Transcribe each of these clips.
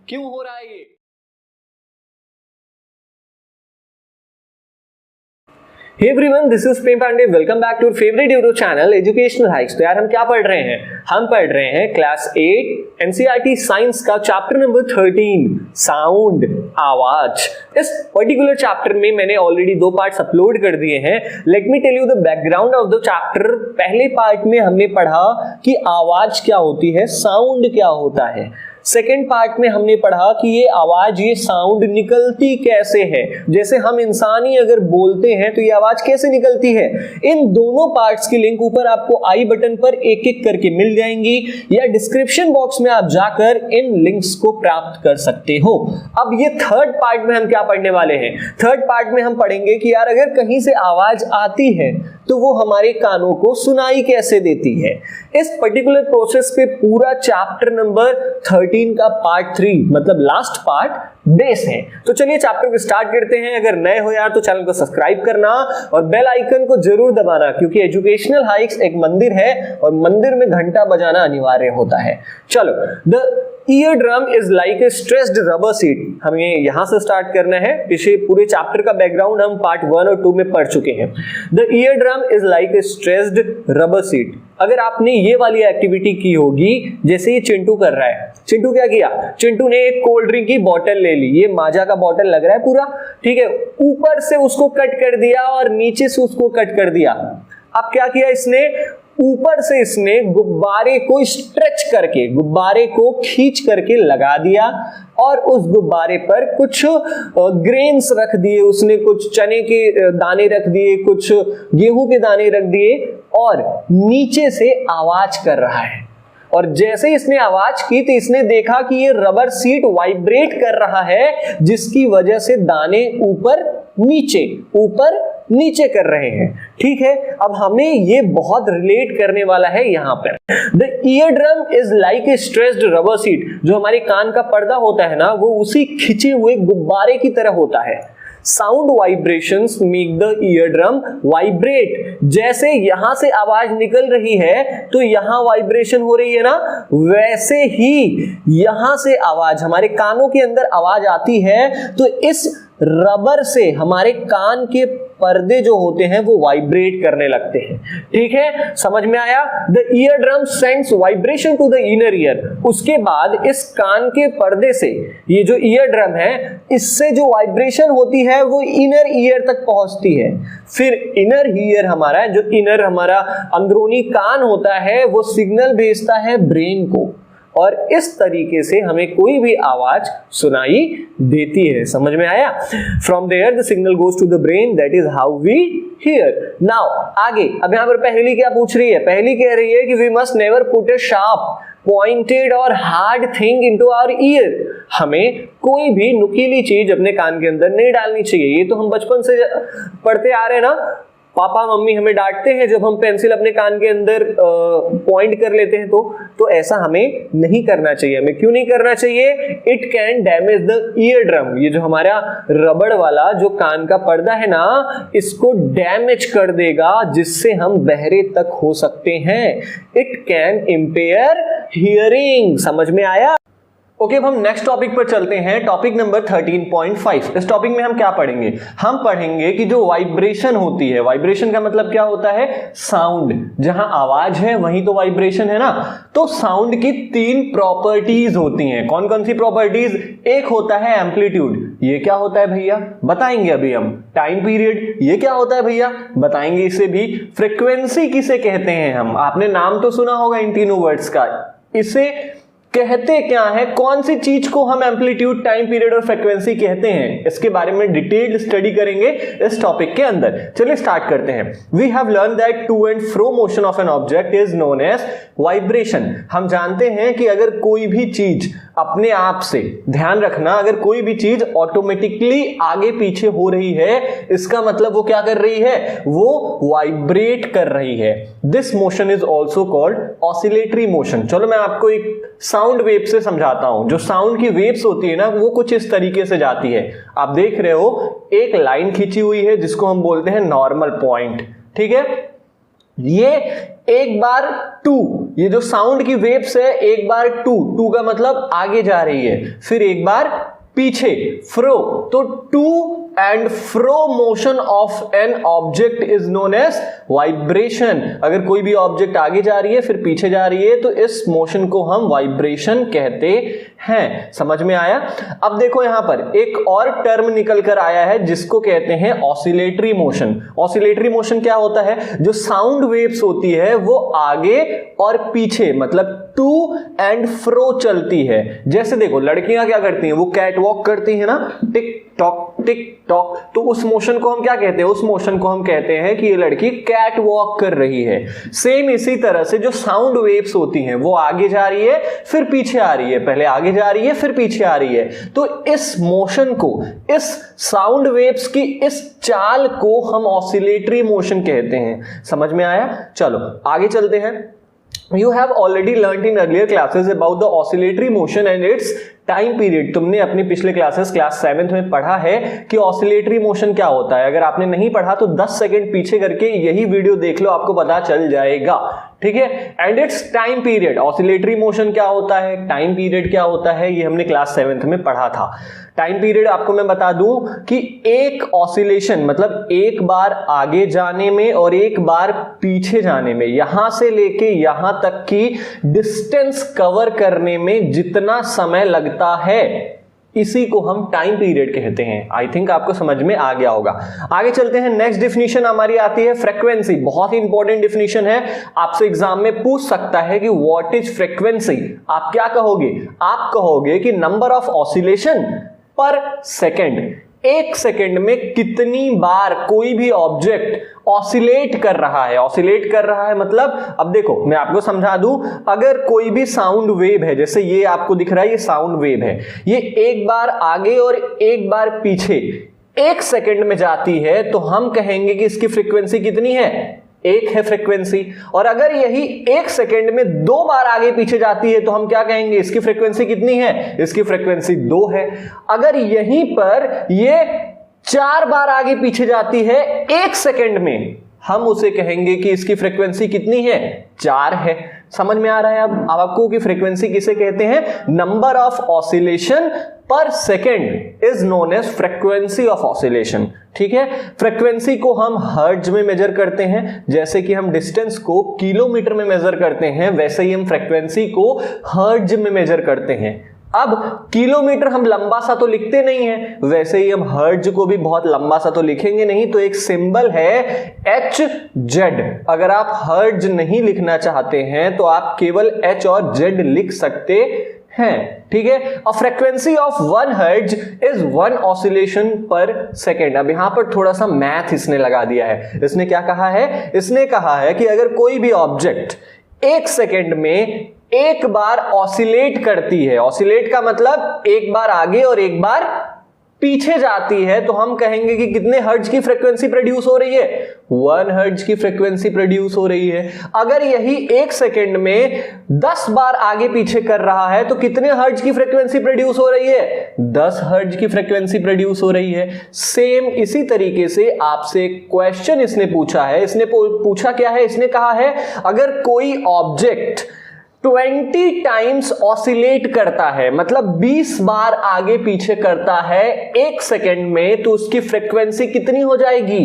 क्यों हो रहा है ये? Hey everyone, this is Prem Pandey. Welcome back to your favorite YouTube channel, Educational Hikes. तो यार हम क्या पढ़ रहे हैं? हम पढ़ रहे हैं क्लास 8 NCERT साइंस का चैप्टर नंबर 13 साउंड, आवाज। इस पर्टिकुलर चैप्टर में मैंने ऑलरेडी 2 पार्ट्स अपलोड कर दिए हैं। Let me tell you the background of the chapter. पहले पार्ट में हमने पढ़ा कि आवाज क्या होती है, साउंड क्या होता है। सेकेंड पार्ट में हमने पढ़ा कि ये आवाज, ये साउंड निकलती कैसे है। जैसे हम इंसान ही अगर बोलते हैं तो ये आवाज कैसे निकलती है। इन दोनों पार्ट्स की लिंक ऊपर आपको आई बटन पर एक एक करके मिल जाएंगी, या डिस्क्रिप्शन बॉक्स में आप जाकर इन लिंक्स को प्राप्त कर सकते हो। अब ये थर्ड पार्ट में हम क्या पढ़ने वाले हैं? थर्ड पार्ट में हम पढ़ेंगे कि यार अगर कहीं से आवाज आती है तो वो हमारे कानों को सुनाई कैसे देती है। इस पर्टिकुलर प्रोसेस पे पूरा चैप्टर नंबर 13 का पार्ट 3 मतलब लास्ट पार्ट बेस है। तो चलिए चैप्टर को स्टार्ट करते हैं। अगर नए हो यार तो चैनल को सब्सक्राइब करना और बेल आइकन को जरूर दबाना, क्योंकि एजुकेशनल हाइक्स एक मंदिर है और मंदिर में घंटा बजाना अनिवार्य होता है। चलो, the ear drum is like a stressed rubber seat. हमें यहां से स्टार्ट करना है। पिछले पूरे चैप्टर का बैकग्राउंड हम पार्ट 1 और 2 में पढ़ चुके हैं। The ear drum is like a stressed rubber seat. अगर आपने ये वाली एक्टिविटी की होगी, जैसे ये चिंटू कर रहा है। चिंटू क्या किया? चिंटू ने एक कोल्ड ड्रिंक की बोतल ले ली। ये माजा का बोतल लग रहा है पूरा, ठीक है। ऊपर से उसको कट कर दिया और नीचे से उसको कट कर दिया। अब क्या किया इसने? ऊपर से इसने गुब्बारे को स्ट्रेच करके, गुब्बारे को खींच करके लगा दिया और उस गुब्बारे पर कुछ ग्रेन्स रख दिए उसने, कुछ चने के दाने रख दिए, कुछ गेहूं के दाने रख दिए और नीचे से आवाज कर रहा है। और जैसे इसने आवाज की तो इसने देखा कि ये रबर सीट वाइब्रेट कर रहा है, जिसकी वजह से दाने ऊपर नीचे कर रहे हैं। ठीक है, अब हमें ये बहुत रिलेट करने वाला है यहां पर। The ear drum is like a stressed rubber seat. जो हमारे कान का पर्दा होता है ना, वो उसी खिंचे हुए गुब्बारे की तरह होता है। Sound vibrations make the ear drum vibrate. जैसे यहां से आवाज निकल रही है तो यहां वाइब्रेशन हो रही है ना, वैसे ही यहां से आवाज, हमारे कानों के अंदर आवाज आती है तो इस रबर से हमारे कान के पर्दे जो होते हैं वो वाइब्रेट करने लगते हैं। ठीक है, समझ में आया? The eardrum sends vibration to the inner ear. उसके बाद इस कान के पर्दे से, ये जो ईयर ड्रम है, इससे जो वाइब्रेशन होती है वो इनर ईयर तक पहुंचती है। फिर इनर ईयर हमारा, जो इनर हमारा अंदरूनी कान होता है, वो सिग्नल भेजता है ब्रेन को और इस तरीके से हमें कोई भी आवाज सुनाई देती है। समझ में आया? From there the signal goes to the brain, that is how we hear. Now आगे, अब यहां पर पहली क्या पूछ रही है? पहली कह रही है कि we must never put a sharp pointed or hard thing into our ear. हमें कोई भी नुकीली चीज अपने कान के अंदर नहीं डालनी चाहिए। ये तो हम बचपन से पढ़ते आ रहे हैं ना, पापा मम्मी हमें डांटते हैं जब हम पेंसिल अपने कान के अंदर पॉइंट कर लेते हैं तो ऐसा हमें नहीं करना चाहिए। हमें क्यों नहीं करना चाहिए? It can damage the ear drum. ये जो हमारा रबड़ वाला जो कान का पर्दा है ना, इसको डैमेज कर देगा, जिससे हम बहरे तक हो सकते हैं। It can impair hearing. समझ में आया? ओके, अब हम नेक्स्ट टॉपिक पर चलते हैं। Topic number 13.5। इस टॉपिक में हम क्या पढ़ेंगे? हम पढ़ेंगे कि जो वाइब्रेशन होती है, वाइब्रेशन का मतलब क्या होता है? साउंड। जहां आवाज है वहीं तो वाइब्रेशन है ना। तो साउंड की 3 प्रॉपर्टीज होती हैं। कौन कौन सी प्रॉपर्टीज? एक होता है एम्पलीट्यूड। ये क्या होता है भैया? बताएंगे अभी हम। टाइम पीरियड, ये क्या होता है भैया? बताएंगे इसे भी। फ्रीक्वेंसी किसे कहते हैं हम? आपने नाम तो सुना होगा इन तीनों वर्ड्स का। इसे कहते क्या है? कौन सी चीज को हम एम्पलीट्यूड, टाइम पीरियड और फ्रीक्वेंसी कहते हैं, इसके बारे में डिटेल्ड स्टडी करेंगे इस टॉपिक के अंदर। चलिए स्टार्ट करते हैं। We have learn that to and fro motion of an object is known as vibration. हम जानते हैं कि अगर कोई भी चीज अपने आप से, ध्यान रखना, अगर कोई भी चीज ऑटोमेटिकली आगे पीछे हो रही है, इसका मतलब वो क्या कर रही है? वो वाइब्रेट कर रही है। This motion is also called oscillatory motion. चलो मैं आपको एक साउंड वेव से समझाता हूं। जो साउंड की वेव्स होती है ना, वो कुछ इस तरीके से जाती है। आप देख रहे हो एक लाइन खींची हुई है जिसको हम बोलते हैं नॉर्मल पॉइंट। ठीक है, ये एक बार 2 ये जो साउंड की वेव्स है, एक बार टू का मतलब आगे जा रही है, फिर एक बार पीछे, फ्रो, तो to and fro motion of an object is known as vibration. अगर कोई भी ऑब्जेक्ट आगे जा रही है फिर पीछे जा रही है तो इस मोशन को हम वाइब्रेशन कहते हैं। समझ में आया? अब देखो यहां पर एक और टर्म निकल कर आया है जिसको कहते हैं ऑसिलेटरी मोशन। ऑसिलेटरी मोशन क्या होता है? जो साउंड वेव्स होती है वो आगे और पीछे मतलब टू एंड फ्रो चलती है। जैसे देखो लड़कियां क्या करती हैं, वो कैट वॉक करती है ना, टिक टॉक, तो उस मोशन को हम क्या कहते हैं? उस मोशन को हम कहते हैं कि ये लड़की कैट वॉक कर रही है। सेम इसी तरह से जो साउंड वेव्स होती हैं वो आगे जा रही है फिर पीछे आ रही है, पहले आगे जा रही है फिर पीछे आ रही है, तो इस मोशन को, इस साउंड वेव्स की इस चाल को हम ऑसिलेटरी मोशन कहते हैं। समझ में आया? चलो आगे चलते हैं। You have already learnt in earlier classes about the oscillatory motion and its time period. तुमने अपनी पिछले क्लासेस क्लास 7th में पढ़ा है कि ऑसिलेटरी मोशन क्या होता है। अगर आपने नहीं पढ़ा तो 10 सेकंड पीछे करके यही वीडियो देख लो, आपको पता चल जाएगा। ठीक है? And it's time period. Oscillatory motion क्या होता है, टाइम पीरियड क्या होता है, ये हमने क्लास 7th में पढ़ा था। टाइम पीरियड आपको मैं बता दूं कि एक ऑसिलेशन मतलब एक बार आगे जाने में और एक बार पीछे जाने में, यहां से लेके यहां तक की डिस्टेंस कवर करने में जितना समय लगता है इसी को हम टाइम पीरियड कहते हैं। आई थिंक आपको समझ में आ गया होगा। आगे चलते हैं। नेक्स्ट डिफिनीशन हमारी आती है फ्रीक्वेंसी। बहुत ही इंपॉर्टेंट डिफिनीशन है, आपसे एग्जाम में पूछ सकता है कि व्हाट इज फ्रीक्वेंसी। आप क्या कहोगे? आप कहोगे कि number of oscillation per second, एक सेकेंड में कितनी बार कोई भी ऑब्जेक्ट ऑसिलेट कर रहा है। ऑसिलेट कर रहा है मतलब, अब देखो मैं आपको समझा दूं, अगर कोई भी साउंड वेव है, जैसे ये आपको दिख रहा है, ये साउंड वेव है, ये एक बार आगे और एक बार पीछे एक सेकेंड में जाती है तो हम कहेंगे कि इसकी फ्रीक्वेंसी कितनी है? एक है फ्रीक्वेंसी। और अगर यही एक सेकेंड में 2 बार आगे पीछे जाती है तो हम क्या कहेंगे? इसकी फ्रीक्वेंसी कितनी है? इसकी फ्रीक्वेंसी 2 है। अगर यहीं पर ये 4 बार आगे पीछे जाती है एक सेकेंड में, हम उसे कहेंगे कि इसकी फ्रीक्वेंसी कितनी है? 4 है। समझ में आ रहा है अब आपको कि फ्रीक्वेंसी किसे कहते हैं? Number of oscillation per second is known as frequency of oscillation. ठीक है? फ्रीक्वेंसी को हम हर्ट्ज में मेजर करते हैं, जैसे कि हम डिस्टेंस को किलोमीटर में मेजर करते हैं वैसे ही हम फ्रीक्वेंसी को हर्ट्ज में मेजर करते हैं। अब किलोमीटर हम लंबा सा तो लिखते नहीं है, वैसे ही हम हर्ट्ज को भी बहुत लंबा सा तो लिखेंगे नहीं, तो एक सिंबल है HZ। अगर आप हर्ट्ज नहीं लिखना चाहते हैं तो आप केवल H और Z लिख सकते हैं। ठीक है? A frequency of 1 hertz is 1 oscillation per second. अब यहां पर थोड़ा सा मैथ इसने लगा दिया है। इसने क्या कहा है? इसने कहा है कि अगर कोई भी ऑब्जेक्ट एक सेकेंड में एक बार ऑसिलेट करती है, ऑसिलेट का मतलब एक बार आगे और एक बार पीछे जाती है, तो हम कहेंगे कि कितने हर्ट्ज की फ्रीक्वेंसी प्रोड्यूस हो रही है? 1 हर्ट्ज की फ्रीक्वेंसी प्रोड्यूस हो रही है। अगर यही एक सेकेंड में 10 बार आगे पीछे कर रहा है तो कितने हर्ट्ज की फ्रीक्वेंसी प्रोड्यूस हो रही है? 10 हर्ट्ज की फ्रीक्वेंसी प्रोड्यूस हो रही है। सेम इसी तरीके से आपसे क्वेश्चन इसने पूछा है। इसने पूछा क्या है? इसने कहा है अगर कोई ऑब्जेक्ट 20 टाइम्स ऑसिलेट करता है, मतलब 20 बार आगे पीछे करता है एक सेकेंड में, तो उसकी फ्रीक्वेंसी कितनी हो जाएगी?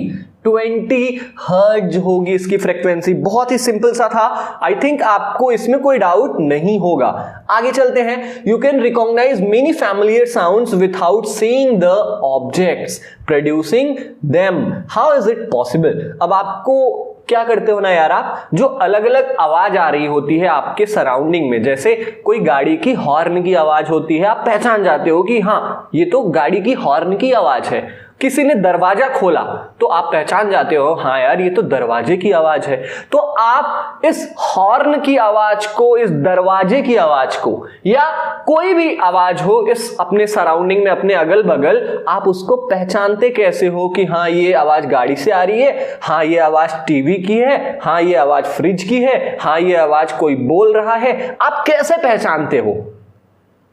20 हर्ट्ज होगी इसकी फ्रीक्वेंसी। बहुत ही सिंपल सा था। आई थिंक आपको इसमें कोई डाउट नहीं होगा। आगे चलते हैं। You can recognise many familiar sounds without seeing the objects producing them. How is it possible? अब आपको क्या करते हो ना यार, आप जो अलग अलग आवाज आ रही होती है आपके सराउंडिंग में, जैसे कोई गाड़ी की हॉर्न की आवाज होती है, आप पहचान जाते हो कि हाँ ये तो गाड़ी की हॉर्न की आवाज है। किसी ने दरवाजा खोला तो आप पहचान जाते हो हाँ यार ये तो दरवाजे की आवाज है। तो आप इस हॉर्न की आवाज को, इस दरवाजे की आवाज को, या कोई भी आवाज हो इस अपने सराउंडिंग में, अपने अगल बगल, आप उसको पहचानते कैसे हो कि हाँ ये आवाज गाड़ी से आ रही है, हाँ ये आवाज टीवी की है, हाँ ये आवाज फ्रिज की है, हाँ ये आवाज कोई बोल रहा है? आप कैसे पहचानते हो?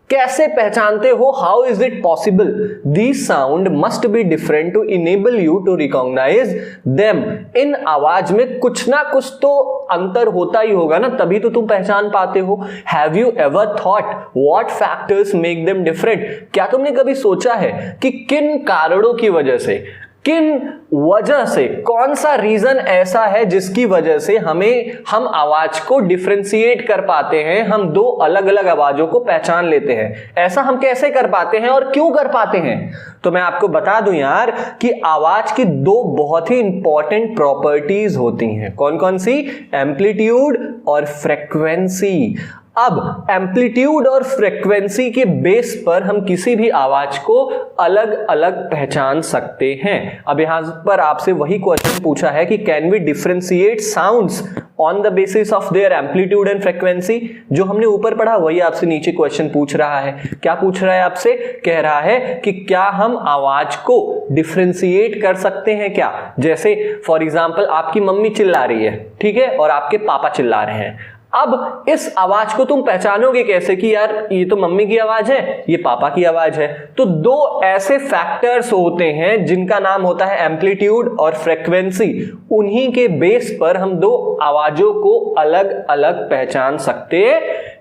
कैसे पहचानते हो? How is it possible? This sound must be different to enable you to recognise them. इन आवाज में कुछ ना कुछ तो अंतर होता ही होगा ना, तभी तो तुम पहचान पाते हो। Have you ever thought what factors make them different? क्या तुमने कभी सोचा है कि किन कारणों की वजह से, किन वजह से, कौन सा रीजन ऐसा है जिसकी वजह से हम आवाज को डिफरेंशिएट कर पाते हैं, हम दो अलग अलग आवाजों को पहचान लेते हैं? ऐसा हम कैसे कर पाते हैं और क्यों कर पाते हैं? तो मैं आपको बता दूं यार कि आवाज की दो बहुत ही इंपॉर्टेंट प्रॉपर्टीज होती हैं। कौन कौन सी? एम्पलीट्यूड और फ्रीक्वेंसी। अब एम्पलीट्यूड और फ्रीक्वेंसी के बेस पर हम किसी भी आवाज को अलग अलग पहचान सकते हैं। अब यहां पर आपसे वही क्वेश्चन पूछा है कि can we differentiate sounds on the basis of their amplitude and frequency? जो हमने ऊपर पढ़ा वही आपसे नीचे क्वेश्चन पूछ रहा है। क्या पूछ रहा है आपसे? कह रहा है कि क्या हम आवाज को डिफरेंशिएट कर सकते हैं क्या? जैसे फॉर एग्जांपल आपकी मम्मी चिल्ला रही है, ठीक है, और आपके पापा चिल्ला रहे हैं। अब इस आवाज को तुम पहचानोगे कैसे कि यार ये तो मम्मी की आवाज है, ये पापा की आवाज है? तो दो ऐसे फैक्टर्स होते हैं जिनका नाम होता है एम्पलीट्यूड और फ्रीक्वेंसी। उन्हीं के बेस पर हम दो आवाजों को अलग अलग पहचान सकते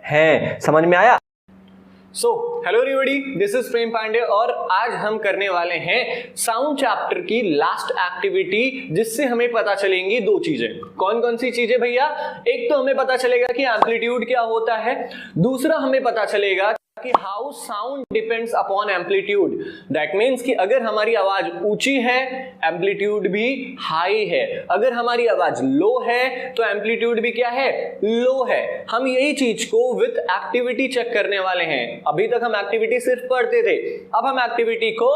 हैं। समझ में आया? So hello everybody, this is Prem Pandey और आज हम करने वाले हैं साउंड चैप्टर की लास्ट एक्टिविटी, जिससे हमें पता चलेंगी दो चीजें। कौन कौन सी चीजें भैया? एक तो हमें पता चलेगा कि एम्पलीट्यूड क्या होता है, दूसरा हमें पता चलेगा कि how sound depends upon amplitude. That means कि अगर हमारी आवाज ऊंची है एम्पलीट्यूड भी हाई है, अगर हमारी आवाज लो है तो एम्पलीट्यूड भी क्या है? लो है। हम यही चीज को विद एक्टिविटी चेक करने वाले हैं। अभी तक हम एक्टिविटी सिर्फ पढ़ते थे, अब हम एक्टिविटी को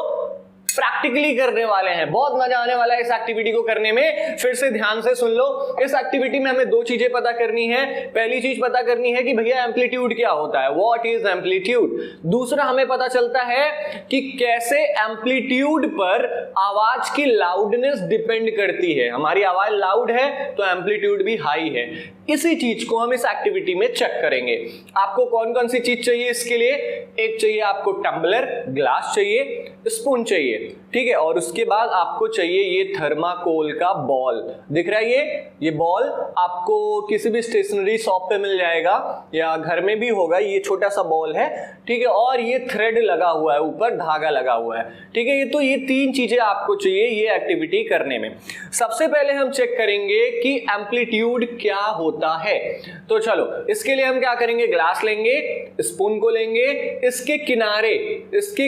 प्रैक्टिकली करने वाले हैं। बहुत मजा आने वाला है इस एक्टिविटी को करने में। फिर से ध्यान से सुन लो। इस एक्टिविटी में हमें दो चीजें पता करनी है। पहली चीज पता करनी है कि भैया एम्पलीट्यूड क्या होता है, व्हाट इज एम्पलीट्यूड। दूसरा हमें पता चलता है कि कैसे एम्पलीट्यूड पर आवाज की लाउडनेस डिपेंड करती है। हमारी आवाज लाउड है तो एम्पलीट्यूड भी हाई है। इसी चीज को हम इस एक्टिविटी में चेक करेंगे। आपको कौन कौन सी चीज चाहिए इसके लिए? एक चाहिए आपको टम्बलर, ग्लास चाहिए, स्पून चाहिए, ठीक है, और उसके बाद आपको चाहिए ये थर्माकोल का बॉल। दिख रहा है ये बॉल आपको किसी भी स्टेशनरी शॉप पे मिल जाएगा या घर में भी होगा। ये छोटा सा बॉल है, ठीक है, और ये थ्रेड लगा हुआ है, ऊपर धागा लगा हुआ है, ठीक है। ये तीन चीजें आपको चाहिए ये एक्टिविटी करने में। सबसे पहले हम चेक करेंगे कि एम्पलीट्यूड क्या होता है। तो चलो इसके लिए हम क्या करेंगे? ग्लास लेंगे, स्पून को लेंगे, इसके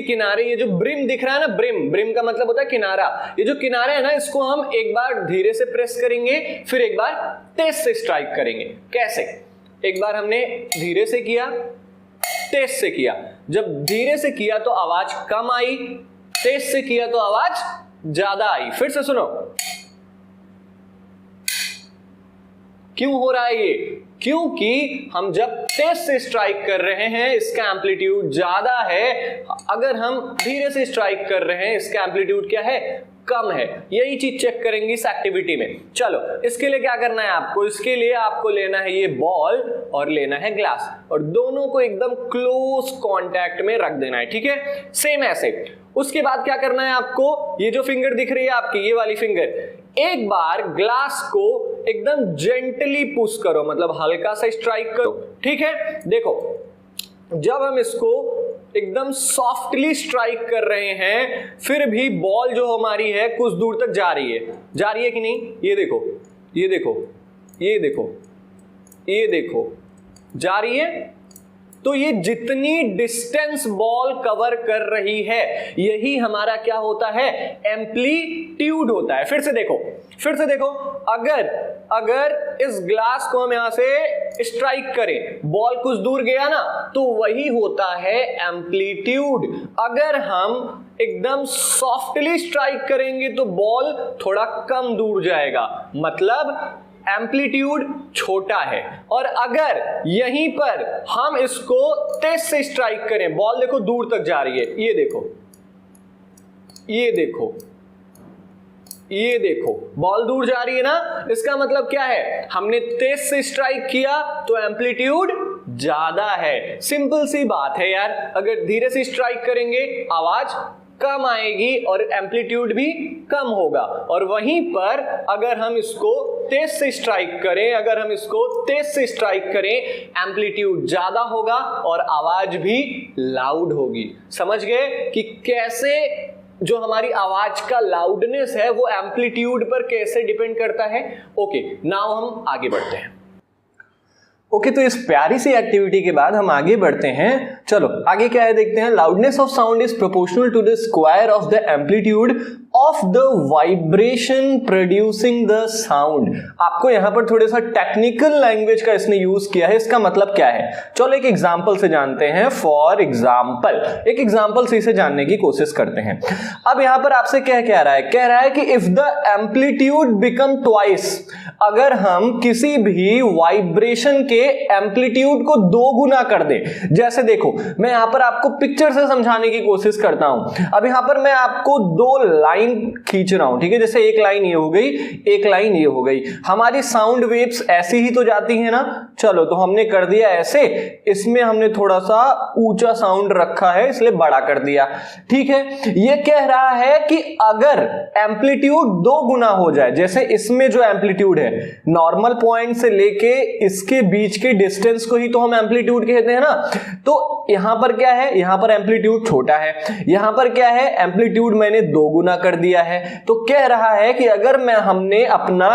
किनारे ये जो ब्रिम दिख रहा है ना, ब्रिम का मतलब होता है किनारा। ये जो किनारा है ना, इसको हम एक बार धीरे से प्रेस करेंगे, फिर एक बार तेज से स्ट्राइक करेंगे। कैसे? एक बार हमने धीरे से किया, तेज से किया। जब धीरे से किया तो आवाज कम आई, तेज से किया तो आवाज ज्यादा आई। फिर से सुनो, क्यों हो रहा है ये? क्योंकि हम जब तेज से स्ट्राइक कर रहे हैं इसका एम्पलीट्यूड ज्यादा है, अगर हम धीरे से स्ट्राइक कर रहे हैं इसका एम्पलीट्यूड क्या है? कम है। यही चीज चेक करेंगे इस एक्टिविटी में। चलो इसके लिए क्या करना है आपको? इसके लिए आपको लेना है ये बॉल और लेना है ग्लास, और दोनों को एकदम क्लोज कांटेक्ट में रख देना है, ठीक है, सेम ऐसे। उसके बाद क्या करना है आपको? ये जो फिंगर दिख रही है आपकी, ये वाली फिंगर, एक बार ग्लास को एकदम जेंटली पुश करो, मतलब हल्का सा स्ट्राइक करो, ठीक है। देखो जब हम इसको एकदम सॉफ्टली स्ट्राइक कर रहे हैं, फिर भी बॉल जो हमारी है कुछ दूर तक जा रही है कि नहीं? ये देखो, ये देखो, ये देखो, ये देखो, जा रही है। तो ये जितनी डिस्टेंस बॉल कवर कर रही है यही हमारा क्या होता है? एम्पलीट्यूड होता है। फिर से देखो, अगर इस ग्लास को हम यहां से स्ट्राइक करें, बॉल कुछ दूर गया ना, तो वही होता है एम्पलीट्यूड। अगर हम एकदम सॉफ्टली स्ट्राइक करेंगे तो बॉल थोड़ा कम दूर जाएगा, मतलब एम्पलीट्यूड छोटा है। और अगर यहीं पर हम इसको तेज से स्ट्राइक करें, बॉल देखो दूर तक जा रही है, ये देखो, ये देखो, ये देखो, बॉल दूर जा रही है ना, इसका मतलब क्या है? हमने तेज से स्ट्राइक किया तो एम्पलीट्यूड ज्यादा है। सिंपल सी बात है यार, अगर धीरे से स्ट्राइक करेंगे आवाज कम आएगी और एम्पलीट्यूड भी कम होगा, और वहीं पर अगर हम इसको तेज से स्ट्राइक करें एम्पलीट्यूड ज्यादा होगा और आवाज भी लाउड होगी। समझ गए कि कैसे जो हमारी आवाज का लाउडनेस है वो एम्पलीट्यूड पर कैसे डिपेंड करता है। ओके, नाउ हम आगे बढ़ते हैं। ओके, तो इस प्यारी सी एक्टिविटी के बाद हम आगे बढ़ते हैं। चलो आगे क्या है देखते हैं। Loudness of sound is proportional to the square of the amplitude of the vibration producing the sound. आपको यहां पर थोड़ा सा टेक्निकल लैंग्वेज का इसने यूज किया है। इसका मतलब क्या है, चलो एक एग्जांपल से जानते हैं। फॉर एग्जांपल, एक एग्जांपल से इसे जानने की कोशिश करते हैं। अब यहां पर आपसे क्या कह रहा है कि if the amplitude become twice, अगर हम किसी भी वाइब्रेशन के एम्पलीट्यूड को 2 गुना कर दे। जैसे देखो, मैं यहां पर आपको पिक्चर से समझाने की कोशिश करता हूं। अब यहां पर मैं आपको 2 लाइन खींच रहा हूं, ठीक है। जैसे एक लाइन ये हो गई, एक लाइन ये हो गई। हमारी साउंड वेव्स ऐसी ही तो जाती है ना। चलो, तो हमने कर दिया ऐसे, इसमें हमने थोड़ा सा ऊंचा साउंड रखा है इसलिए बड़ा कर दिया, ठीक है। ये कह रहा है कि अगर एम्पलीट्यूड 2 गुना हो जाए, जैसे इसमें जो एम्पलीट्यूड है नॉर्मल पॉइंट से लेके इसके बीच के डिस्टेंस को ही तो हम एम्पलीट्यूड कहते हैं ना। तो यहां पर क्या है, यहां पर एम्पलीट्यूड छोटा है, यहां पर क्या है, एम्पलीट्यूड मैंने 2 गुना कर दिया है। तो कह रहा है कि अगर हमने अपना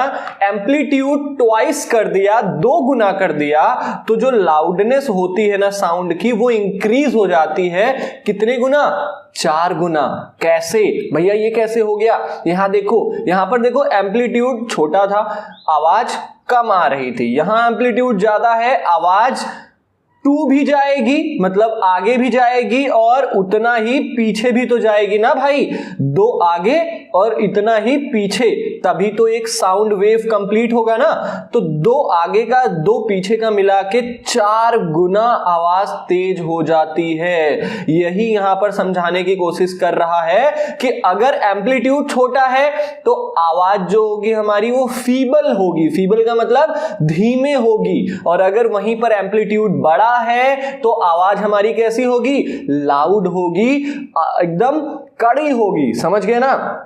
एम्पलीट्यूड ट्वाइस कर दिया, 2 गुना कर दिया, तो जो लाउडनेस होती है ना साउंड की, वो इंक्रीज हो जाती है। कितने गुना? 4 गुना। कैसे भैया, ये कैसे हो गया? यहां देखो, यहां पर देखो, एम्पलीट्यूड छोटा था, आवाज कम आ रही थी। यहां एम्पलीट्यूड ज्यादा है, आवाज 2 भी जाएगी, मतलब आगे भी जाएगी और उतना ही पीछे भी तो जाएगी ना भाई। 2 आगे और इतना ही पीछे, तभी तो एक साउंड वेव कंप्लीट होगा ना। तो 2 आगे का 2 पीछे का मिला के 4 गुना आवाज तेज हो जाती है। यही यहां पर समझाने की कोशिश कर रहा है कि अगर एम्पलीट्यूड छोटा है तो आवाज जो होगी हमारी वो फीबल होगी। फीबल का मतलब धीमे होगी, और अगर वहीं पर एम्पलीट्यूड बड़ा है तो आवाज हमारी कैसी होगी? लाउड होगी, एकदम कड़ी होगी। समझ गए ना।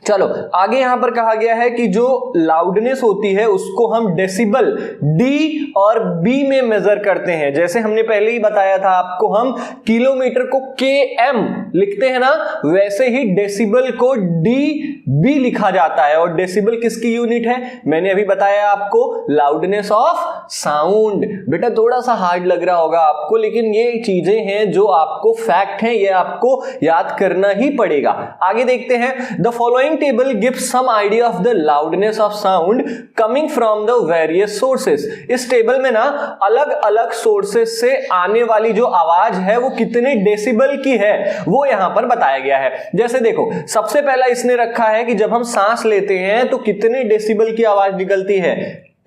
चलो आगे यहां पर कहा गया है कि जो लाउडनेस होती है उसको हम डेसिबल डी और बी में मेजर करते हैं। जैसे हमने पहले ही बताया था आपको, हम किलोमीटर को केएम लिखते हैं ना, वैसे ही डेसिबल को डी बी लिखा जाता है। और डेसिबल किसकी यूनिट है? मैंने अभी बताया आपको, लाउडनेस ऑफ साउंड। बेटा थोड़ा सा हार्ड लग रहा होगा आपको, लेकिन ये चीजें हैं जो आपको फैक्ट हैं, ये आपको याद करना ही पड़ेगा। आगे देखते हैं। The following table gives some idea of the loudness of sound coming from the various sources। इस टेबल में ना अलग अलग सोर्सेस से आने वाली जो आवाज है वो कितने डेसिबल की है वो यहां पर बताया गया है। जैसे देखो, सबसे पहला इसने रखा है कि जब हम सांस लेते हैं तो कितने डेसिबल की आवाज निकलती है?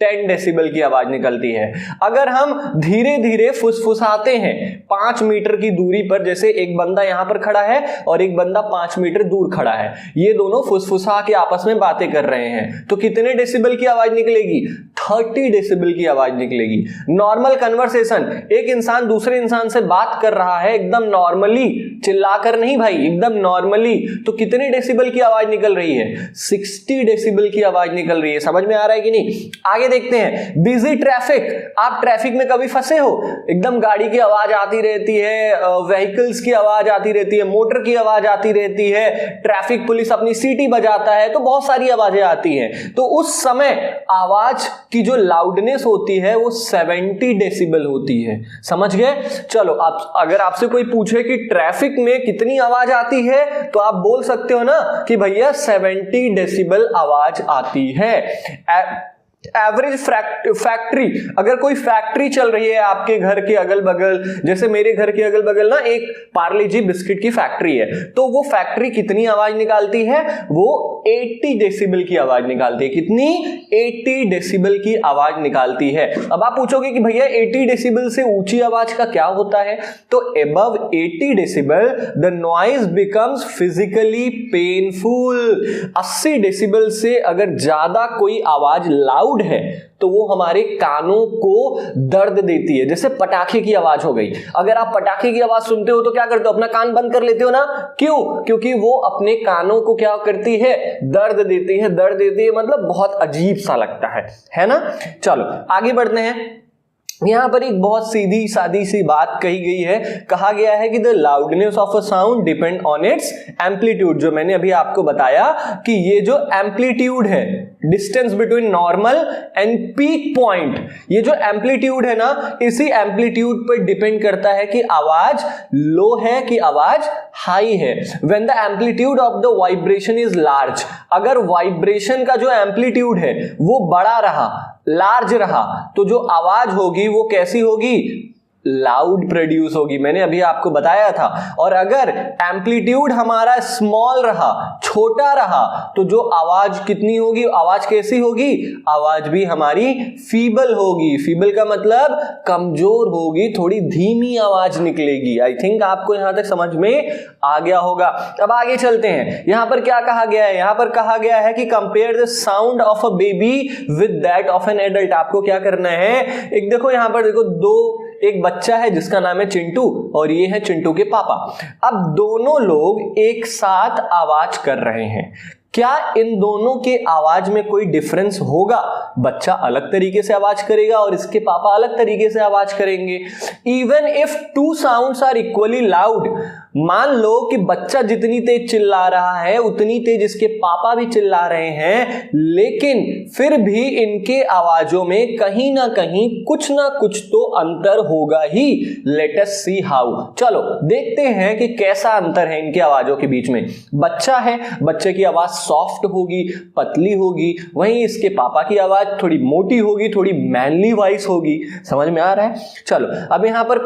10 डेसिबल की आवाज निकलती है। अगर हम धीरे धीरे फुसफुसाते हैं 5 मीटर की दूरी पर, जैसे एक बंदा यहां पर खड़ा है और एक बंदा 5 मीटर दूर खड़ा है, ये दोनों फुसफुसा के आपस में बातें कर रहे हैं, तो कितने डेसिबल की आवाज निकलेगी? 30 डेसिबल की आवाज निकलेगी। नॉर्मल कन्वर्सेशन, एक इंसान दूसरे इंसान से बात कर रहा है एकदम नॉर्मली, चिल्लाकर नहीं भाई, एकदम नॉर्मली, तो कितने डेसिबल की आवाज निकल रही है? 60 डेसिबल की आवाज निकल रही है। समझ में आ रहा है कि नहीं? आगे देखते हैं। बिजी ट्रैफिक, आप ट्रैफिक में कभी फंसे हो? एकदम गाड़ी की आवाज आती रहती है, व्हीकल्स की आवाज आती रहती है, मोटर की आवाज आती रहती है, ट्रैफिक पुलिस अपनी सीटी बजाता है, तो बहुत सारी आवाजें आती हैं। तो उस समय आवाज की जो लाउडनेस होती है वो 70 डेसिबल होती है। समझ गए? चलो, आप अगर आपसे कोई पूछे कि ट्रैफिक में कितनी आवाज आती है, तो आप बोल सकते हो ना कि भैया 70 डेसिबल आवाज आती है। एवरेज फैक्ट्री, अगर कोई फैक्ट्री चल रही है आपके घर के अगल बगल, जैसे मेरे घर के अगल बगल ना एक पार्ले जी बिस्किट की फैक्ट्री है, तो वो फैक्ट्री कितनी आवाज निकालती है? वो 80 डेसिबल की आवाज निकालती है। कितनी? 80 डेसिबल की आवाज निकालती है। अब आप पूछोगे कि भैया 80 डेसिबल से ऊंची आवाज का क्या होता है? तो above 80 decibel the noise becomes physically painful. 80 decibel से अगर ज्यादा कोई आवाज लाउड लाउड है तो वो हमारे कानों को दर्द देती है। जैसे पटाखे की आवाज हो गई, अगर आप पटाखे की आवाज सुनते हो तो क्या करते हो, अपना कान बंद कर लेते हो ना, क्यों? क्योंकि वो अपने कानों को क्या करती है, दर्द देती है। दर्द देती है मतलब बहुत अजीब सा लगता है ना। चलो आगे बढ़ते हैं। यहां पर एक बहुत सीधी सादी सी बात कही गई है, कहा गया है कि the loudness of a sound depend on it's amplitude. जो मैंने अभी आपको बताया कि ये जो एम्पलीट्यूड है, distance between normal and peak point, ये जो एम्पलीट्यूड है ना, इसी एम्पलीट्यूड पर डिपेंड करता है कि आवाज लो है कि आवाज हाई है। When the amplitude of the vibration is large, अगर वाइब्रेशन का जो एम्पलीट्यूड है वो बड़ा रहा, लार्ज रहा, तो जो आवाज होगी वो कैसी होगी, लाउड प्रोड्यूस होगी। मैंने अभी आपको बताया था। और अगर एम्पलीट्यूड हमारा स्मॉल रहा, छोटा रहा, तो जो आवाज कितनी होगी, आवाज कैसी होगी, आवाज भी हमारी फीबल होगी। फीबल का मतलब कमजोर होगी, थोड़ी धीमी आवाज निकलेगी। आई थिंक आपको यहां तक समझ में आ गया होगा। अब आगे चलते हैं। यहां पर क्या कहा गया है, यहां पर कहा गया है कि compare the sound of a baby with that of an adult. आपको क्या करना है, एक देखो यहां पर देखो, एक बच्चा है जिसका नाम है चिंटू और ये है चिंटू के पापा। अब दोनों लोग एक साथ आवाज कर रहे हैं, क्या इन दोनों के आवाज में कोई डिफरेंस होगा? बच्चा अलग तरीके से आवाज करेगा और इसके पापा अलग तरीके से आवाज करेंगे। Even if two sounds are equally loud, मान लो कि बच्चा जितनी तेज चिल्ला रहा है उतनी तेज इसके पापा भी चिल्ला रहे हैं, लेकिन फिर भी इनके आवाजों में कहीं ना कुछ तो अंतर होगा ही। Let us see how. चलो देखते हैं कि कैसा अंतर है इनके आवाजों के बीच में। बच्चा है, बच्चे की आवाज सॉफ्ट होगी, पतली होगी, वहीं इसके पापा की आवाज थोड़ी मोटी होगी, थोड़ी मैनली वॉइस होगी। समझ में आ रहा है? चलो अब यहां पर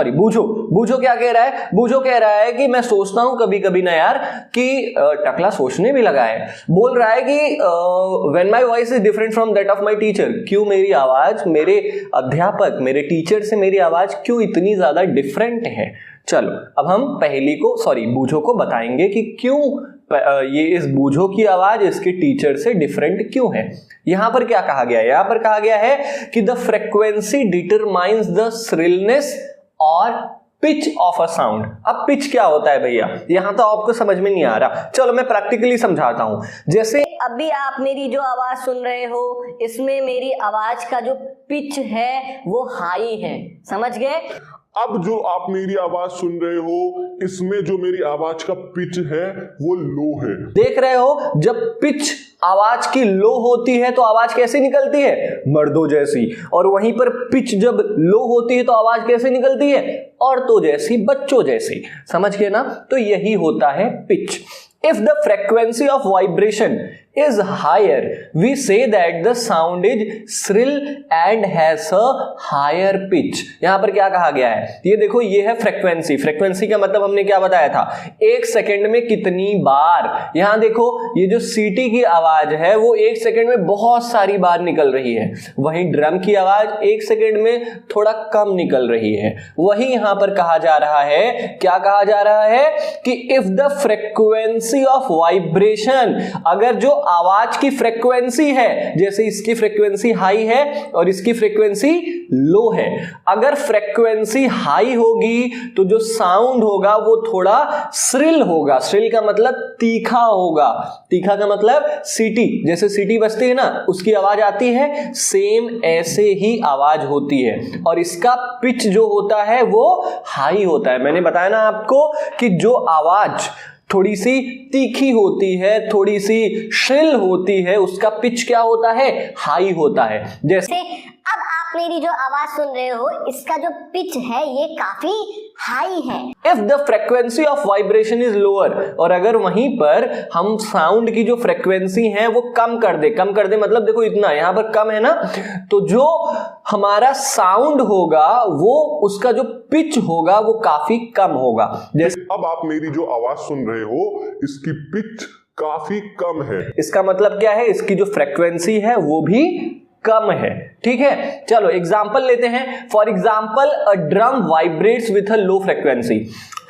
बूझो क्या कह रहा है? बूझो कह रहा है कि मैं सोचता हूं कभी कभी ना यार कि टकला सोचने भी लगा है। बोल रहा है कि when my voice is different from that of my teacher, क्यों मेरी आवाज मेरे अध्यापक, मेरे टीचर से मेरी आवाज क्यों इतनी ज्यादा डिफरेंट है। चलो अब हम बूझो को बताएंगे कि क्यों ये इस बूझो की आवाज इसके टीचर से डिफरेंट क्यों है। यहां पर क्या कहा गया है, यहां पर कहा गया है कि the frequency determines the shrillness और पिच ऑफ अ साउंड। अब पिच क्या होता है भैया, यहां तो आपको समझ में नहीं आ रहा। चलो मैं प्रैक्टिकली समझाता हूं। जैसे अभी आप मेरी जो आवाज सुन रहे हो, इसमें मेरी आवाज का जो पिच है वो हाई है, समझ गए? अब जो आप मेरी आवाज सुन रहे हो, इसमें जो मेरी आवाज का पिच है वो लो है। देख रहे हो, जब पिच आवाज की लो होती है तो आवाज कैसे निकलती है, मर्दों जैसी। और वहीं पर पिच जब लो होती है तो आवाज कैसे निकलती है, औरतों जैसी, बच्चों जैसी। समझ गए ना? तो यही होता है pitch. If the frequency of vibration is higher, we say that the sound is shrill and has a higher pitch. यहां पर क्या कहा गया है, ये देखो, ये है फ्रीक्वेंसी। फ्रीक्वेंसी का मतलब हमने क्या बताया था, एक सेकंड में कितनी बार। यहां देखो, ये जो सीटी की आवाज है वो एक सेकंड में बहुत सारी बार निकल रही है, वहीं ड्रम की आवाज एक सेकंड में थोड़ा कम निकल रही है। वही यहां पर कहा जा रहा है, क्या कहा जा रहा है कि if the frequency of vibration, अगर जो आवाज की फ्रीक्वेंसी है, जैसे इसकी फ्रीक्वेंसी हाई है और इसकी फ्रीक्वेंसी लो है, अगर फ्रीक्वेंसी हाई होगी तो जो साउंड होगा वो थोड़ा श्रिल होगा। श्रिल का मतलब तीखा होगा। तीखा का मतलब सीटी, जैसे सीटी बजती है ना, उसकी आवाज आती है, सेम ऐसे ही आवाज होती है। और इसका पिच जो होता है वो हाई होता है। मैंने बताया ना आपको कि जो आवाज थोड़ी सी तीखी होती है, थोड़ी सी श्रिल होती है, उसका पिच क्या होता है, हाई होता है। जैसे अब आप मेरी जो आवाज सुन रहे हो, इसका जो पिच है ये काफी हाई है। If the frequency of vibration is lower, और अगर वहीं पर हम साउंड की जो फ्रीक्वेंसी है वो कम कर दे मतलब देखो इतना यहां पर कम है ना, तो जो हमारा साउंड होगा वो, उसका जो पिच होगा वो काफी कम होगा। जैसे अब आप मेरी जो आवाज सुन रहे हो, इसकी पिच काफी कम है। इसका मतलब क्या है, इसकी जो फ्रीक्वेंसी है वो भी कम है। ठीक है, चलो एग्जांपल लेते हैं। For example, a drum vibrates with a low frequency.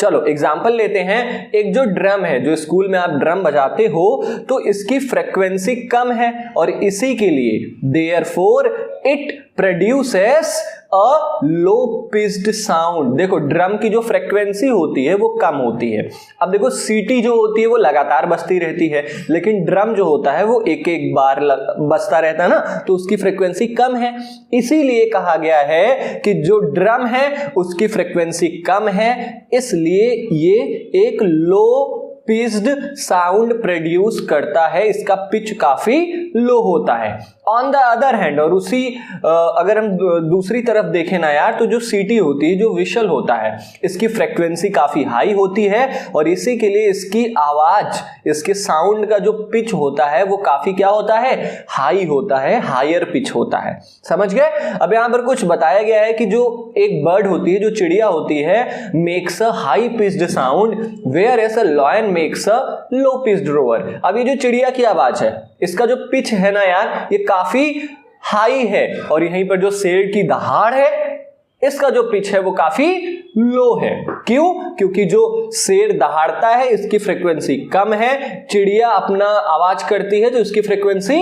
चलो एग्जाम्पल लेते हैं, एक जो ड्रम है, जो स्कूल में आप ड्रम बजाते हो, तो इसकी फ्रीक्वेंसी कम है और इसी के लिए therefore it produces a low pitched sound. देखो ड्रम की जो फ्रीक्वेंसी होती है वो कम होती है। अब देखो सीटी जो होती है वो लगातार बजती रहती है, लेकिन ड्रम जो होता है वो एक एक बार बजता रहता है ना, तो उसकी फ्रीक्वेंसी कम है। इसीलिए कहा गया है कि जो ड्रम है उसकी फ्रीक्वेंसी कम है, इसलिए ये एक लो पिच्ड साउंड प्रोड्यूस करता है, इसका पिच काफी लो होता है। ऑन द अदर हैंड, और उसी अगर हम दूसरी तरफ देखें ना यार, तो जो सीटी होती है, जो विशल होता है, इसकी फ्रीक्वेंसी काफी हाई होती है और इसी के लिए इसकी आवाज, इसके साउंड का जो पिच होता है वो काफी क्या होता है, हाई होता है, हायर पिच होता है। समझ गए? अब यहां पर कुछ बताया गया है कि जो एक बर्ड होती है, जो चिड़िया होती है, makes a high pitched sound whereas a lion makes a low pitched roar. अब ये जो चिड़िया की आवाज है, इसका जो पिच है ना यार, ये काफी हाई है, और यहीं पर जो शेर की दहाड़ है, इसका जो पिच है वो काफी लो है। क्यों? क्योंकि जो शेर दहाड़ता है इसकी फ्रीक्वेंसी कम है, चिड़िया अपना आवाज करती है तो इसकी फ्रीक्वेंसी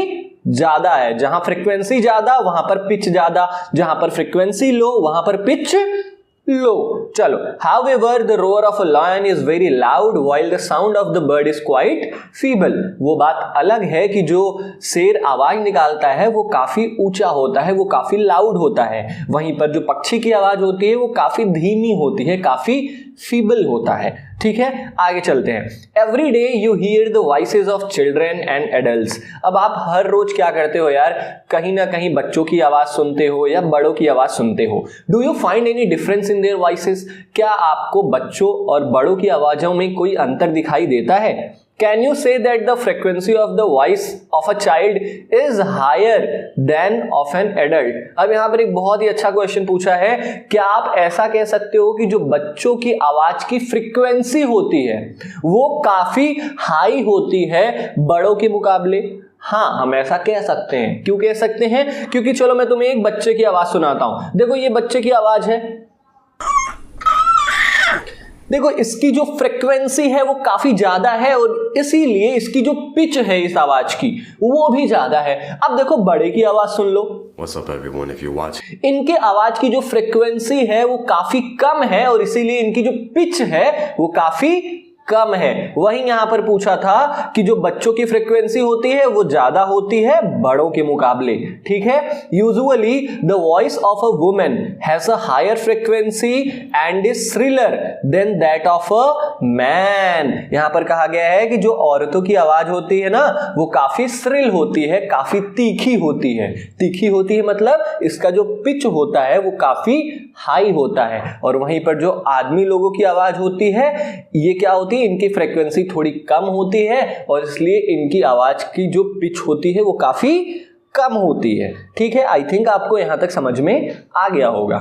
ज्यादा है। जहां फ्रीक्वेंसी ज्यादा वहां पर पिच ज्यादा, जहां पर फ्रीक्वेंसी लो वहां पर पिच लो। चलो, however the roar of a lion is very loud while the sound of the bird is quite feeble। वो बात अलग है कि जो शेर आवाज निकालता है वो काफी ऊंचा होता है, वो काफी लाउड होता है, वहीं पर जो पक्षी की आवाज होती है वो काफी धीमी होती है, काफी फीबल होता है। ठीक है, आगे चलते हैं। Every day you here the voices of children and adults. अब आप हर रोज क्या करते हो यार, कहीं ना कहीं बच्चों की आवाज सुनते हो या बड़ों की आवाज सुनते हो। Do you find any difference in their voices? क्या आपको बच्चों और बड़ों की आवाजों में कोई अंतर दिखाई देता है? Can you say that the frequency of the voice of a child is higher than of an adult? अब यहाँ पर एक बहुत ही अच्छा क्वेश्चन पूछा है, क्या आप ऐसा कह सकते हो कि जो बच्चों की आवाज की फ्रीक्वेंसी होती है वो काफी हाई होती है बड़ों के मुकाबले? हाँ, हम ऐसा कह सकते हैं। क्यों कह सकते हैं? क्योंकि चलो मैं तुम्हें एक बच्चे की आवाज सुनाता हूं। देखो ये बच्चे की आवाज है, देखो इसकी जो फ्रीक्वेंसी है वो काफी ज्यादा है और इसीलिए इसकी जो पिच है इस आवाज की वो भी ज्यादा है। अब देखो बड़े की आवाज सुन लो। What's up everyone, if you watch? इनके आवाज की जो फ्रीक्वेंसी है वो काफी कम है और इसीलिए इनकी जो पिच है वो काफी कम है। वहीं यहां पर पूछा था कि जो बच्चों की फ्रीक्वेंसी होती है वो ज्यादा होती है बड़ों के मुकाबले। ठीक है, usually the voice of a woman has a higher frequency and is shriller than that of a man. यहां पर कहा गया है कि जो औरतों की आवाज होती है ना वो काफी श्रिल होती है, काफी तीखी होती है। तीखी होती है मतलब इसका जो पिच होता है वो काफी हाई होता है, और वहीं पर जो आदमी लोगों की आवाज होती है ये क्या होती है, इनकी फ्रीक्वेंसी थोड़ी कम होती है और इसलिए इनकी आवाज की जो पिच होती है वो काफी कम होती है। ठीक है, आई थिंक आपको यहां तक समझ में आ गया होगा।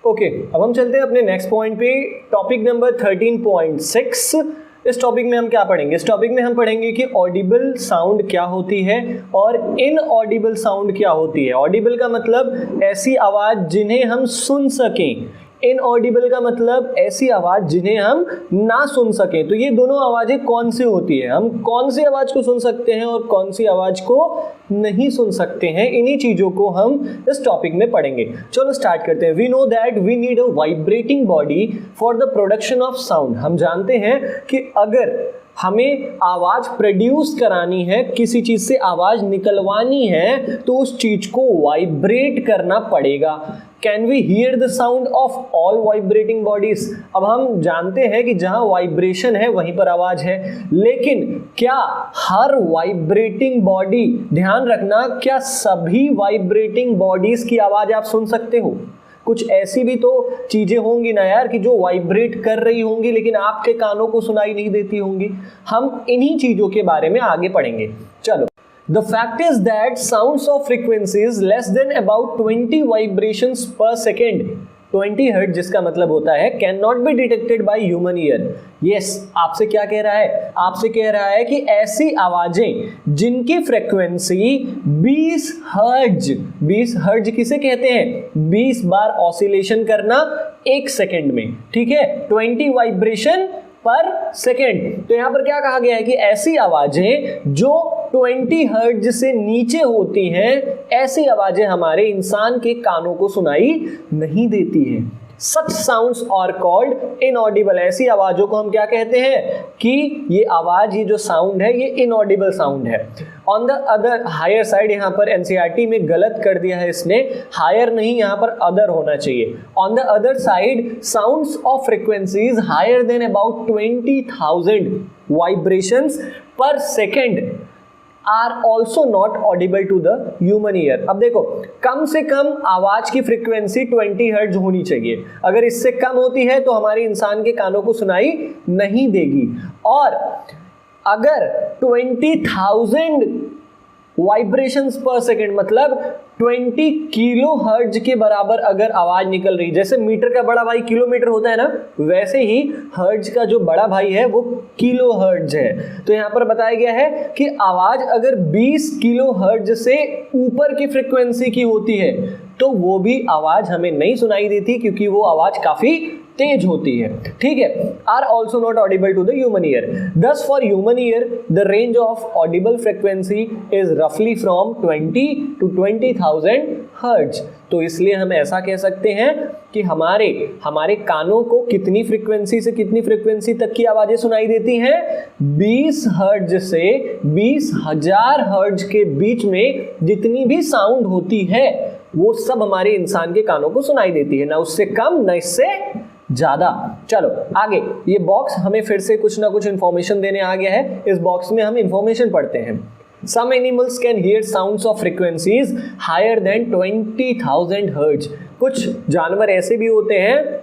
ओके, अब हम चलते हैं अपने नेक्स्ट पॉइंट पे, टॉपिक नंबर 13.6। इस टॉपिक में हम क्या पढ़ेंगे? इस टॉपिक में हम पढ़ेंगे कि ऑडिबल साउंड क्या होती है और इनऑडिबल साउंड क्या होती है। ऑडिबल का मतलब ऐसी आवाज जिन्हें हम सुन सकें, इनऑडिबल का मतलब ऐसी आवाज जिन्हें हम ना सुन सकें। तो ये दोनों आवाजें कौन सी होती है, हम कौन सी आवाज को सुन सकते हैं और कौन सी आवाज को नहीं सुन सकते हैं, इन्हीं चीजों को हम इस टॉपिक में पढ़ेंगे। चलो स्टार्ट करते हैं। We know that we need a vibrating body for the production of sound. हम जानते हैं कि अगर हमें आवाज प्रोड्यूस करानी है, किसी चीज से आवाज निकलवानी है, तो उस चीज को वाइब्रेट करना पड़ेगा। Can we hear the sound of all vibrating bodies? अब हम जानते हैं कि जहां वाइब्रेशन है वहीं पर आवाज है, लेकिन क्या हर वाइब्रेटिंग बॉडी, ध्यान रखना, क्या सभी वाइब्रेटिंग बॉडीज की आवाज आप सुन सकते हो? कुछ ऐसी भी तो चीजें होंगी ना यार कि जो वाइब्रेट कर रही होंगी लेकिन आपके कानों को सुनाई नहीं देती होंगी। हम इन्हीं चीजों के बारे में आगे पढ़ेंगे। चलो, the fact is that sounds of frequencies less than about 20 vibrations per second, 20 hertz, जिसका मतलब होता है can not be detected by human ear. Yes, आपसे क्या कह रहा है? आपसे कह रहा है कि ऐसी आवाजें जिनकी फ्रीक्वेंसी 20 हर्ट्ज किसे कहते हैं? 20 बार ऑसिलेशन करना एक सेकेंड में, ठीक है, 20 वाइब्रेशन पर सेकेंड। तो यहां पर क्या कहा गया है कि ऐसी आवाजें जो 20 हर्ट्ज से नीचे होती हैं, ऐसी आवाजें हमारे इंसान के कानों को सुनाई नहीं देती हैं। Such sounds are called inaudible। ऐसी आवाजों को हम क्या कहते हैं कि ये आवाज, ये जो साउंड है ये इनऑडिबल साउंड है। On the other higher side, यहाँ पर एनसीईआरटी में गलत कर दिया है इसने, हायर नहीं यहाँ पर अदर होना चाहिए। On the other side sounds of frequencies higher than about 20,000 vibrations per second are also not audible to the human ear. अब देखो, कम से कम आवाज की फ्रीक्वेंसी 20 हर्ट्ज होनी चाहिए। अगर इससे कम होती है तो हमारे इंसान के कानों को सुनाई नहीं देगी। और अगर 20,000 वाइब्रेशंस पर सेकेंड मतलब 20 किलो हर्ट्ज के बराबर अगर आवाज निकल रही, जैसे मीटर का बड़ा भाई किलोमीटर होता है ना, वैसे ही हर्ट्ज का जो बड़ा भाई है वो किलो हर्ट्ज है। तो यहां पर बताया गया है कि आवाज अगर 20 किलो हर्ट्ज से ऊपर की फ्रीक्वेंसी की होती है तो वो भी आवाज हमें नहीं सुनाई देती, क्योंकि वो आवाज काफी तेज होती है, ठीक है। Are also not audible to the human ear. Thus for human ear the range of audible frequency is रफली फ्रॉम 20 to 20,000 हर्ट्ज। तो इसलिए हम ऐसा कह सकते हैं कि हमारे कानों को कितनी फ्रीक्वेंसी से कितनी फ्रीक्वेंसी तक की आवाजें सुनाई देती हैं? 20 हर्ट्ज से 20,000 हर्ट्ज के बीच में जितनी भी साउंड होती है वो सब हमारे इंसान के कानों को सुनाई देती है, ना उससे कम ना इससे ज्यादा। चलो आगे, ये बॉक्स हमें फिर से कुछ ना कुछ इंफॉर्मेशन देने आ गया है। इस बॉक्स में हम इंफॉर्मेशन पढ़ते हैं। Some animals can hear sounds of frequencies higher than 20,000 hertz। कुछ जानवर ऐसे भी होते हैं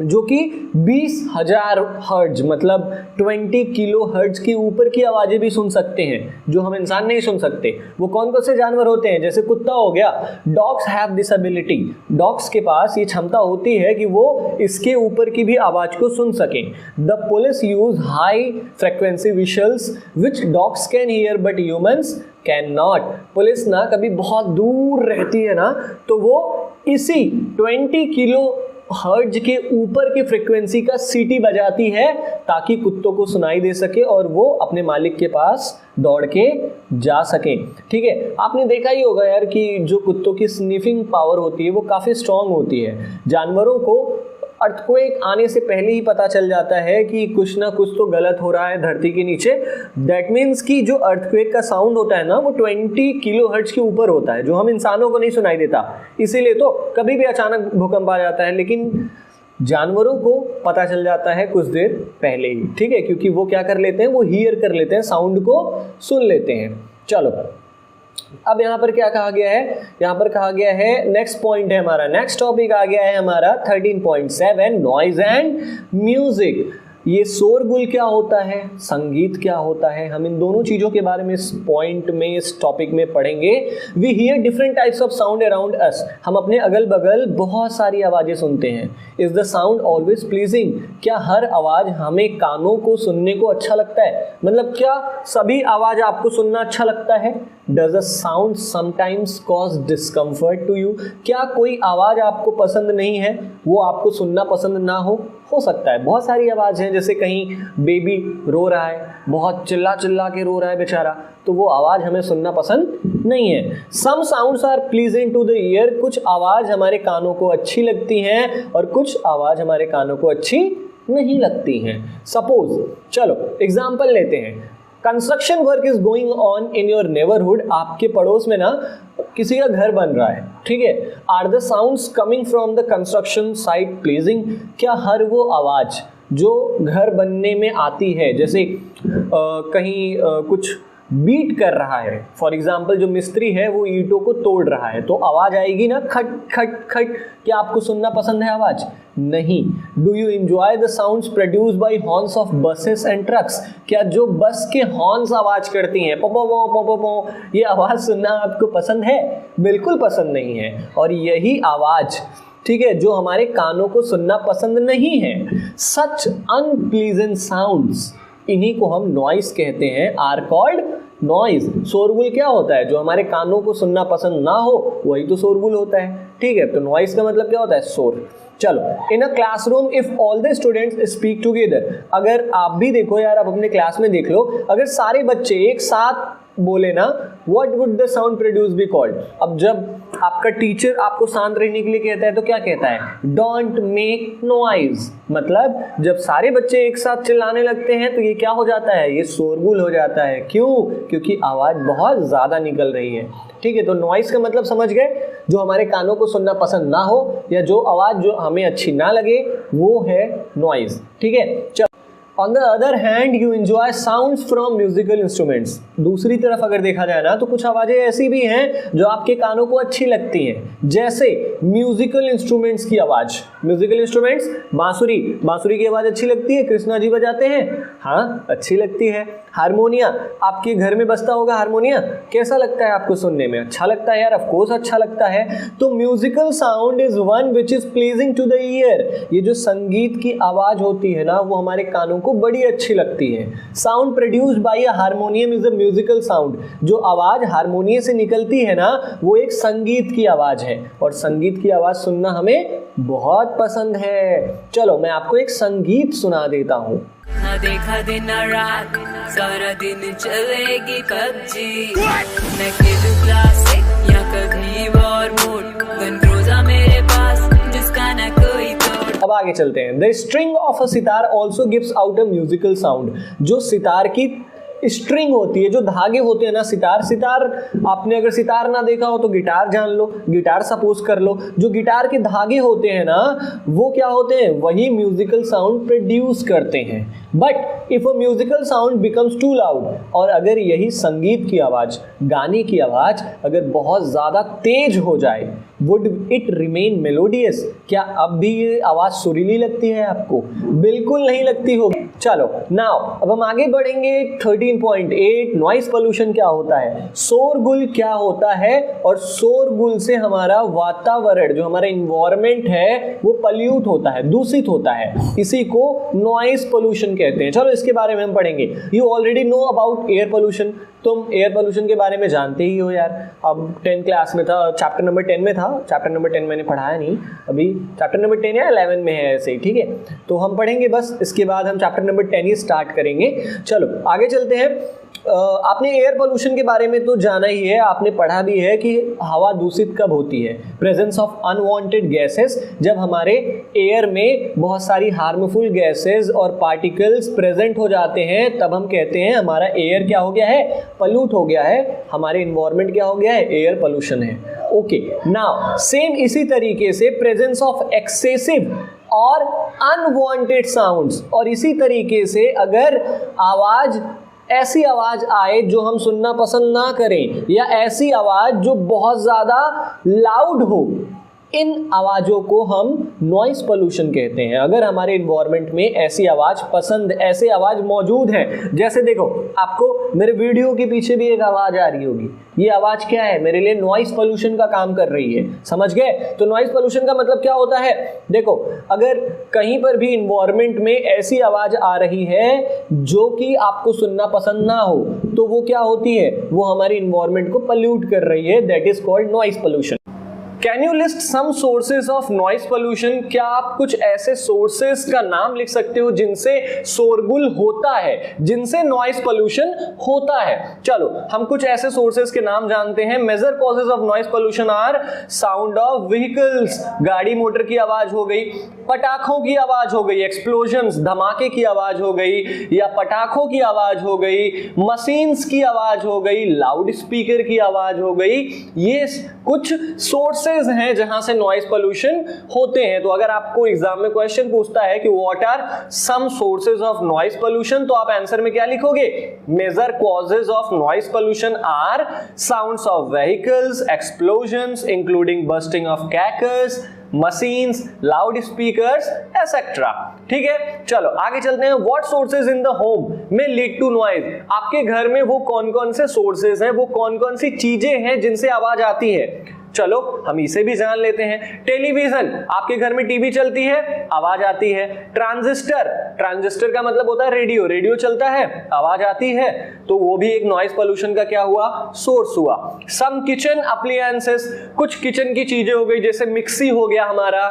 जो कि 20,000 हर्ट्ज मतलब 20 किलो हर्ट्ज के ऊपर की आवाजें भी सुन सकते हैं, जो हम इंसान नहीं सुन सकते। वो कौन कौन से जानवर होते हैं? जैसे कुत्ता हो गया। Dogs have this ability. Dogs के पास ये क्षमता होती है कि वो इसके ऊपर की भी आवाज को सुन सकें। The police use high frequency whistles which dogs can hear but humans can not. Police ना कभी बहुत दूर रहती है ना, तो वो इसी 20 किलो हर्ट्ज के ऊपर की फ्रीक्वेंसी का सीटी बजाती है ताकि कुत्तों को सुनाई दे सके और वो अपने मालिक के पास दौड़ के जा सके, ठीक है। आपने देखा ही होगा यार कि जो कुत्तों की स्निफिंग पावर होती है वो काफ़ी स्ट्रांग होती है। जानवरों को अर्थक्वेक आने से पहले ही पता चल जाता है कि कुछ ना कुछ तो गलत हो रहा है धरती के नीचे। दैट मीन्स कि जो अर्थक्वेक का साउंड होता है ना वो 20 किलो हर्ट्ज के ऊपर होता है, जो हम इंसानों को नहीं सुनाई देता। इसीलिए तो कभी भी अचानक भूकंप आ जाता है, लेकिन जानवरों को पता चल जाता है कुछ देर पहले ही, ठीक है, क्योंकि वो क्या कर लेते हैं, वो हियर कर लेते हैं, साउंड को सुन लेते हैं। चलो अब यहाँ पर क्या कहा गया है? यहाँ पर कहा गया है, नेक्स्ट पॉइंट है हमारा, नेक्स्ट टॉपिक आ गया है हमारा 13.7 नॉइज एंड म्यूजिक। ये शोरगुल क्या होता है, संगीत क्या होता है, हम इन दोनों चीज़ों के बारे में इस पॉइंट में, इस टॉपिक में पढ़ेंगे। We hear different types of sound around us. हम अपने अगल बगल बहुत सारी आवाज़ें सुनते हैं। Is the sound always pleasing? क्या हर आवाज़ हमें कानों को सुनने को अच्छा लगता है? मतलब क्या सभी आवाज़ आपको सुनना अच्छा लगता है? Does a sound sometimes cause discomfort to you? क्या कोई आवाज़ आपको पसंद नहीं है, वो आपको सुनना पसंद ना हो सकता है। बहुत सारी आवाज़ हैं, जैसे कहीं बेबी रो रहा है, बहुत चिल्ला चिल्ला के रो रहा है बेचारा, तो वो आवाज़ हमें सुनना पसंद नहीं है। Some sounds are pleasing to the ear. कुछ आवाज़ हमारे कानों को अच्छी लगती हैं और कुछ आवाज़ हमारे कानों को अच्छी नहीं लगती हैं। सपोज, चलो एग्जाम्पल लेते हैं। Construction work is going on in your neighbourhood. आपके पड़ोस में ना किसी का घर बन रहा है, ठीक है। Are the sounds coming from the construction site pleasing? क्या हर वो आवाज़ जो घर बनने में आती है, जैसे कहीं कुछ बीट कर रहा है, फॉर एग्जाम्पल जो मिस्त्री है वो ईंटों को तोड़ रहा है, तो आवाज़ आएगी ना, खट खट खट। क्या आपको सुनना पसंद है आवाज़? नहीं। Do you enjoy the sounds produce by horns of buses and trucks? क्या जो बस के हॉर्न्स आवाज़ करती हैं, पो पो पो पो पो, ये आवाज़ सुनना आपको पसंद है? बिल्कुल पसंद नहीं है। और यही आवाज़, ठीक है, जो हमारे कानों को सुनना पसंद नहीं है। सच अनप्लीजेंट साउंड्स, इन्हीं को हम नॉइस कहते हैं, आर कॉल्ड नॉइज। शोरगुल क्या होता है? जो हमारे कानों को सुनना पसंद ना हो वही तो शोरगुल होता है, ठीक है। तो नॉइस का मतलब क्या होता है? शोर। चलो, in a classroom if all the students speak together, अगर आप भी देखो यार, आप अपने क्लास में देख लो, अगर सारे बच्चे एक साथ बोले ना, what would the sound produce be called. अब जब आपका टीचर आपको शांत रहने के लिए कहता है तो क्या कहता है, डोंट मेक नॉइज। मतलब जब सारे बच्चे एक साथ चिल्लाने लगते हैं तो ये क्या हो जाता है, ये शोरगुल हो जाता है। क्यों? क्योंकि आवाज बहुत ज्यादा निकल रही है। ठीक है, तो नॉइज का मतलब समझ गए, जो हमारे कानों को सुनना पसंद ना हो या जो आवाज जो हमें अच्छी ना लगे वो है नॉइज। ठीक है, चलो। On the other hand, you enjoy sounds from musical instruments. दूसरी तरफ अगर देखा जाए ना तो कुछ आवाजें ऐसी भी हैं जो आपके कानों को अच्छी लगती हैं, जैसे म्यूजिकल इंस्ट्रूमेंट्स की आवाज। म्यूजिकल इंस्ट्रूमेंट्स, बांसुरी, बांसुरी की आवाज अच्छी लगती है, कृष्णा जी बजाते हैं, हाँ अच्छी लगती है। हारमोनिया, आपके घर में बजता होगा हारमोनिया, कैसा लगता है आपको सुनने में? अच्छा लगता है यार, ऑफ कोर्स अच्छा लगता है। तो musical sound is one which is pleasing to the ear. ये जो संगीत की आवाज होती है ना, वो हमारे कानों को बड़ी अच्छी लगती है। Sound produced by a harmonium is a musical sound. जो आवाज हारमोनियम से निकलती है ना, वो एक संगीत की आवाज है, और संगीत की आवाज सुनना हमें बहुत पसंद है। चलो मैं आपको एक संगीत सुना देता हूँ। ना देखा दिन ना रात, सारा दिन चलेगी पबजी। मैं खेलूं क्लासिक या कभी वॉर मोड, गन रोजा मेरे पास जिसका ना कोई तोड़। अब आगे चलते हैं। The string of a sitar also gives out a musical sound. जो सितार की स्ट्रिंग होती है, जो धागे होते हैं ना, सितार, आपने अगर सितार ना देखा हो तो गिटार जान लो, गिटार सपोज कर लो। जो गिटार के धागे होते हैं ना, वो क्या होते हैं, वही म्यूजिकल साउंड प्रोड्यूस करते हैं। But if a musical sound becomes too loud, और अगर यही संगीत की आवाज, गाने की आवाज अगर बहुत ज्यादा तेज हो जाए, वुड इट रिमेन मेलोडियस? क्या अब भी ये आवाज सुरीली लगती है आपको? बिल्कुल नहीं लगती होगी। चलो नाउ अब हम आगे बढ़ेंगे। 13.8 नॉइस पोल्यूशन क्या होता है, शोरगुल क्या होता है, और शोरगुल से हमारा वातावरण, जो हमारा इन्वायरमेंट है, वो पल्यूट होता है, दूषित होता है। इसी को नॉइस पोल्यूशन कहते हैं। चलो इसके बारे में हम पढ़ेंगे। You already know about air pollution. तुम एयर पोल्यूशन के बारे में जानते ही हो यार। अब 10th क्लास में था, चैप्टर नंबर 10 में था। चैप्टर नंबर 10 मैंने पढ़ाया नहीं अभी, चैप्टर नंबर 10 या 11 में है ऐसे ही। ठीक है, तो हम पढ़ेंगे बस, इसके बाद हम चैप्टर नंबर 10 ही स्टार्ट करेंगे। चलो आगे चलते हैं। आपने एयर पोल्यूशन के बारे में तो जाना ही है, आपने पढ़ा भी है कि हवा दूषित कब होती है, प्रेजेंस ऑफ अनवांटेड गैसेस। जब हमारे एयर में बहुत सारी हार्मफुल गैसेस और पार्टिकल्स प्रेजेंट हो जाते हैं, तब हम कहते हैं हमारा एयर क्या हो गया है, पल्यूट हो गया है, हमारे इन्वायरमेंट क्या हो गया है, एयर पोल्यूशन है। ओके, नाउ सेम इसी तरीके से प्रेजेंस ऑफ एक्सेसिव और अनवांटेड साउंड्स, और इसी तरीके से अगर आवाज, ऐसी आवाज आए जो हम सुनना पसंद ना करें, या ऐसी आवाज जो बहुत ज्यादा लाउड हो, इन आवाजों को हम नॉइस पोल्यूशन कहते हैं। अगर हमारे इन्वायरमेंट में ऐसी आवाज पसंद, ऐसे आवाज मौजूद है, जैसे देखो आपको मेरे वीडियो के पीछे भी एक आवाज आ रही होगी, ये आवाज क्या है, मेरे लिए नॉइस पोल्यूशन का काम कर रही है। समझ गए? तो नॉइस पोल्यूशन का मतलब क्या होता है, देखो अगर कहीं पर भी इन्वायरमेंट में ऐसी आवाज आ रही है जो कि आपको सुनना पसंद ना हो, तो वो क्या होती है, वो हमारे इन्वायरमेंट को पोल्यूट कर रही है। That is called noise pollution. Can you list some sources of noise pollution? क्या आप कुछ ऐसे सोर्सेज का नाम लिख सकते हो जिनसे शोरगुल होता है, जिनसे नॉइस पोल्यूशन होता है? चलो हम कुछ ऐसे सोर्सेज के नाम जानते हैं। Major causes of noise pollution are sound of vehicles, गाड़ी मोटर की आवाज हो गई, पटाखों की आवाज हो गई, एक्सप्लोजन्स, धमाके की आवाज हो गई, या पटाखों की आवाज हो गई, मशीन्स की आवाज हो गई, लाउड स्पीकर की आवाज हो गई। ये कुछ सोर्सेज हैं जहां से नॉइस पोल्यूशन होते हैं। तो अगर आपको एग्जाम में क्वेश्चन पूछता है कि what are some sources of noise pollution, तो आप आंसर में क्या लिखोगे, major causes of noise pollution are sounds of vehicles, explosions including bursting of crackers, machines, loud speakers etcetera. ठीक है, चलो आगे चलते हैं। What sources in the home में लीड टू नॉइज? आपके घर में वो कौन कौन से सोर्सेज हैं, वो कौन कौन सी चीजें हैं जिनसे आवाज आती है? चलो हम इसे भी जान लेते हैं। टेलीविजन, आपके घर में टीवी चलती है, आवाज आती है। ट्रांजिस्टर, ट्रांजिस्टर का मतलब होता है रेडियो, रेडियो चलता है, आवाज आती है, तो वो भी एक नॉइज पोल्यूशन का क्या हुआ, सोर्स हुआ। सम किचन अप्लायंसेस, कुछ किचन की चीजें हो गई, जैसे मिक्सी हो गया हमारा,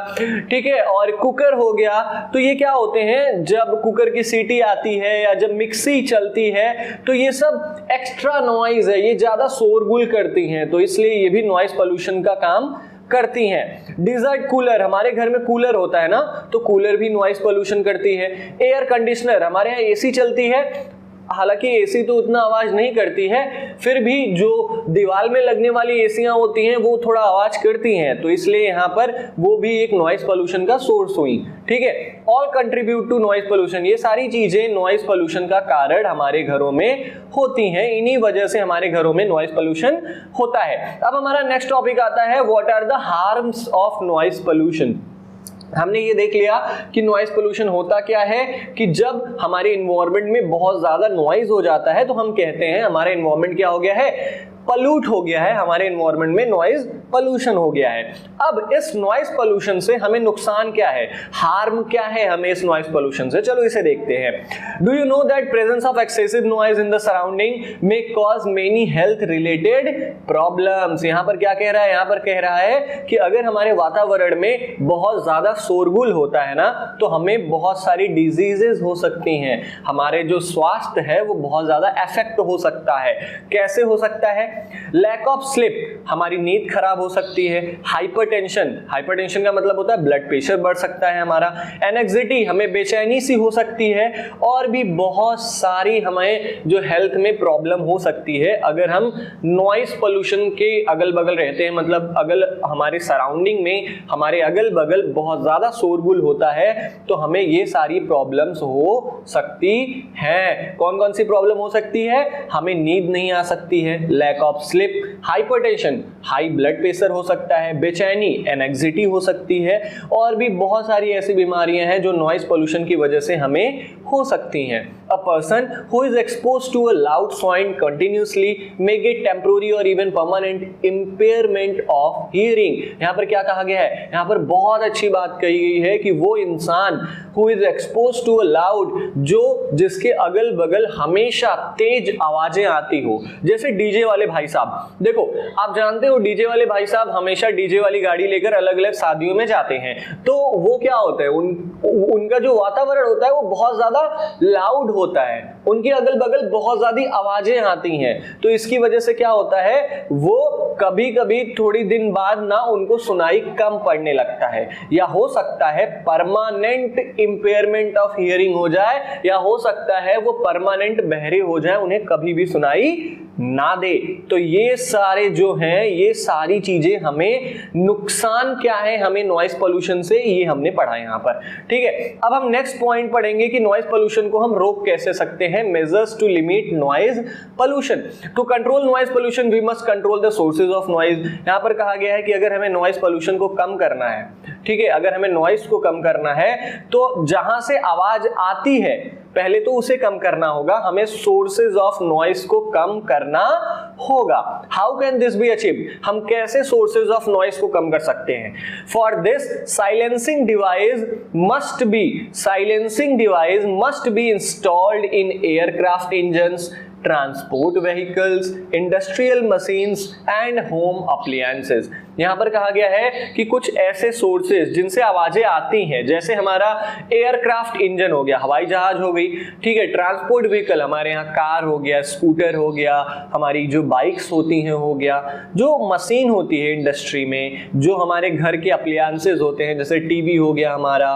ठीक है, और कुकर हो गया, तो ये क्या होते हैं, जब कुकर की सीटी आती है या जब मिक्सी चलती है तो ये सब एक्स्ट्रा नॉइज है, ये ज्यादा शोरगुल करती हैं, तो इसलिए ये भी नॉइज पोल्यूशन का काम करती हैं। डिजर्ट कूलर, हमारे घर में कूलर होता है ना, तो कूलर भी नॉइज पोल्यूशन करती है। एयर कंडीशनर, हमारे यहाँ एसी चलती है, हालांकि एसी तो उतना आवाज नहीं करती है, फिर भी जो दीवार में लगने वाली एसियां होती हैं वो थोड़ा आवाज करती हैं, तो इसलिए यहाँ पर वो भी एक नॉइज पोल्यूशन का सोर्स हुई, ठीक है। All contribute to noise pollution, ये सारी चीजें नॉइज पोल्यूशन का कारण हमारे घरों में होती हैं, इन्हीं वजह से हमारे घरों में नॉइज पोल्यूशन होता है। अब हमारा नेक्स्ट टॉपिक आता है, what are the harms of noise pollution. हमने ये देख लिया कि नॉइज पोल्यूशन होता क्या है, कि जब हमारे इन्वायरमेंट में बहुत ज्यादा नॉइज हो जाता है तो हम कहते हैं हमारा इन्वायरमेंट क्या हो गया है, पॉल्यूट हो गया है, हमारे एनवायरनमेंट में नॉइज पोल्यूशन हो गया है। अब इस नॉइज पोल्यूशन से हमें नुकसान क्या है, हार्म क्या है हमें इस नॉइज पोल्यूशन से, चलो इसे देखते हैं। Do you know that presence of excessive noise in the surrounding may cause many health related problems. यहां पर क्या कह रहा है, यहां पर कह रहा है कि अगर हमारे वातावरण में बहुत ज्यादा शोरगुल होता है ना, तो हमें बहुत सारी डिजीजेस हो सकती हैं, हमारे जो स्वास्थ्य है वो बहुत ज्यादा अफेक्ट हो सकता है। कैसे हो सकता है, लैक ऑफ स्लीप, हमारी नींद खराब हो सकती है। हाइपरटेंशन, हाइपरटेंशन का मतलब होता है ब्लड प्रेशर बढ़ सकता है हमारा। एनेक्सिटी, हमें बेचैनी सी हो सकती है, और भी बहुत सारी हमें जो हेल्थ में प्रॉब्लम हो सकती है अगर हम नॉइज पोल्यूशन के अगल बगल रहते हैं, मतलब अगल हमारे सराउंडिंग में हमारे अगल बगल बहुत ज्यादा शोरगुल होता है तो हमें ये सारी प्रॉब्लम्स हो सकती हैं। कौन कौन सी प्रॉब्लम हो सकती है, हमें नींद नहीं आ सकती है, lack of sleep, hypertension, high blood pressure हो सकता है, बेचैनी, एनेक्सिटी हो सकती है, और भी बहुत सारी ऐसी बीमारियां हैं जो नॉइज पोल्यूशन की वजह से हमें हो सकती हैं। A person who is exposed to a loud sound continuously may get temporary or even permanent impairment of hearing। यहाँ पर क्या कहा गया है, यहाँ पर बहुत अच्छी बात कही गई है कि वो इंसान who is exposed to a loud, जो जिसके अगल बगल हमेशा तेज आवाजें आती हो, जैसे डीजे वाले भाई साहब। देखो आप जानते हो डीजे वाले भाई साहब हमेशा डीजे वाली गाड़ी लेकर अलग अलग शादियों में जाते हैं, तो वो क्या होता है, उनका जो वातावरण होता है वो बहुत ज्यादा लाउड होता है, उनके अगल बगल बहुत ज्यादा आवाजें आती हैं, तो इसकी वजह से क्या होता है, वो कभी कभी थोड़ी दिन बाद ना उनको सुनाई कम पड़ने लगता है, या हो सकता है परमानेंट इंपेयरमेंट ऑफ हियरिंग हो जाए, या हो सकता है वो परमानेंट बहरे हो जाए, उन्हें कभी भी सुनाई ना दे। तो ये सारे जो हैं, ये सारी चीजें हमें नुकसान क्या है हमें नॉइज पोल्यूशन से, ये हमने पढ़ा यहाँ पर, ठीक है। अब हम नेक्स्ट पॉइंट पढ़ेंगे कि नॉइज पोल्यूशन को हम रोक कैसे सकते हैं। Measures to limit noise pollution. To control noise pollution we must control the sources of noise. यहाँ पर कहा गया है कि अगर हमें नॉइज पोल्यूशन को कम करना है, ठीक है, अगर हमें नॉइज को कम करना है तो जहां से आवाज आती है पहले तो उसे कम करना होगा, हमें सोर्सेज ऑफ नॉइज को कम करना होगा। How can this be achieved, हम कैसे सोर्सेज ऑफ नॉइज को कम कर सकते हैं। For this silencing device must be installed in aircraft engines, transport vehicles, industrial machines and home appliances. यहां पर कहा गया है कि कुछ ऐसे सोर्सेज जिनसे आवाजें आती हैं, जैसे हमारा एयरक्राफ्ट इंजन हो गया, हवाई जहाज हो गई, ठीक है, ट्रांसपोर्ट व्हीकल हमारे यहाँ कार हो गया, स्कूटर हो गया, हमारी जो बाइक्स होती हैं हो गया, जो मशीन होती है इंडस्ट्री में, जो हमारे घर के अप्लायंसेस होते हैं जैसे टीवी हो गया हमारा,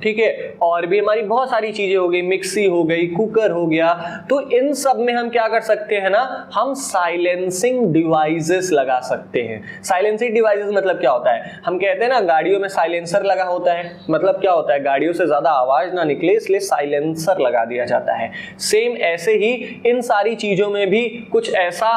ठीक है, और भी हमारी बहुत सारी चीजें हो गई, मिक्सी हो गई, कुकर हो गया, तो इन सब में हम क्या कर सकते हैं ना, हम साइलेंसिंग डिवाइसेस लगा सकते हैं। साइलेंसिंग डिवाइसेस मतलब क्या होता है, हम कहते हैं ना गाड़ियों में साइलेंसर लगा होता है, मतलब क्या होता है, गाड़ियों से ज्यादा आवाज ना निकले इसलिए साइलेंसर लगा दिया जाता है। सेम ऐसे ही इन सारी चीजों में भी कुछ ऐसा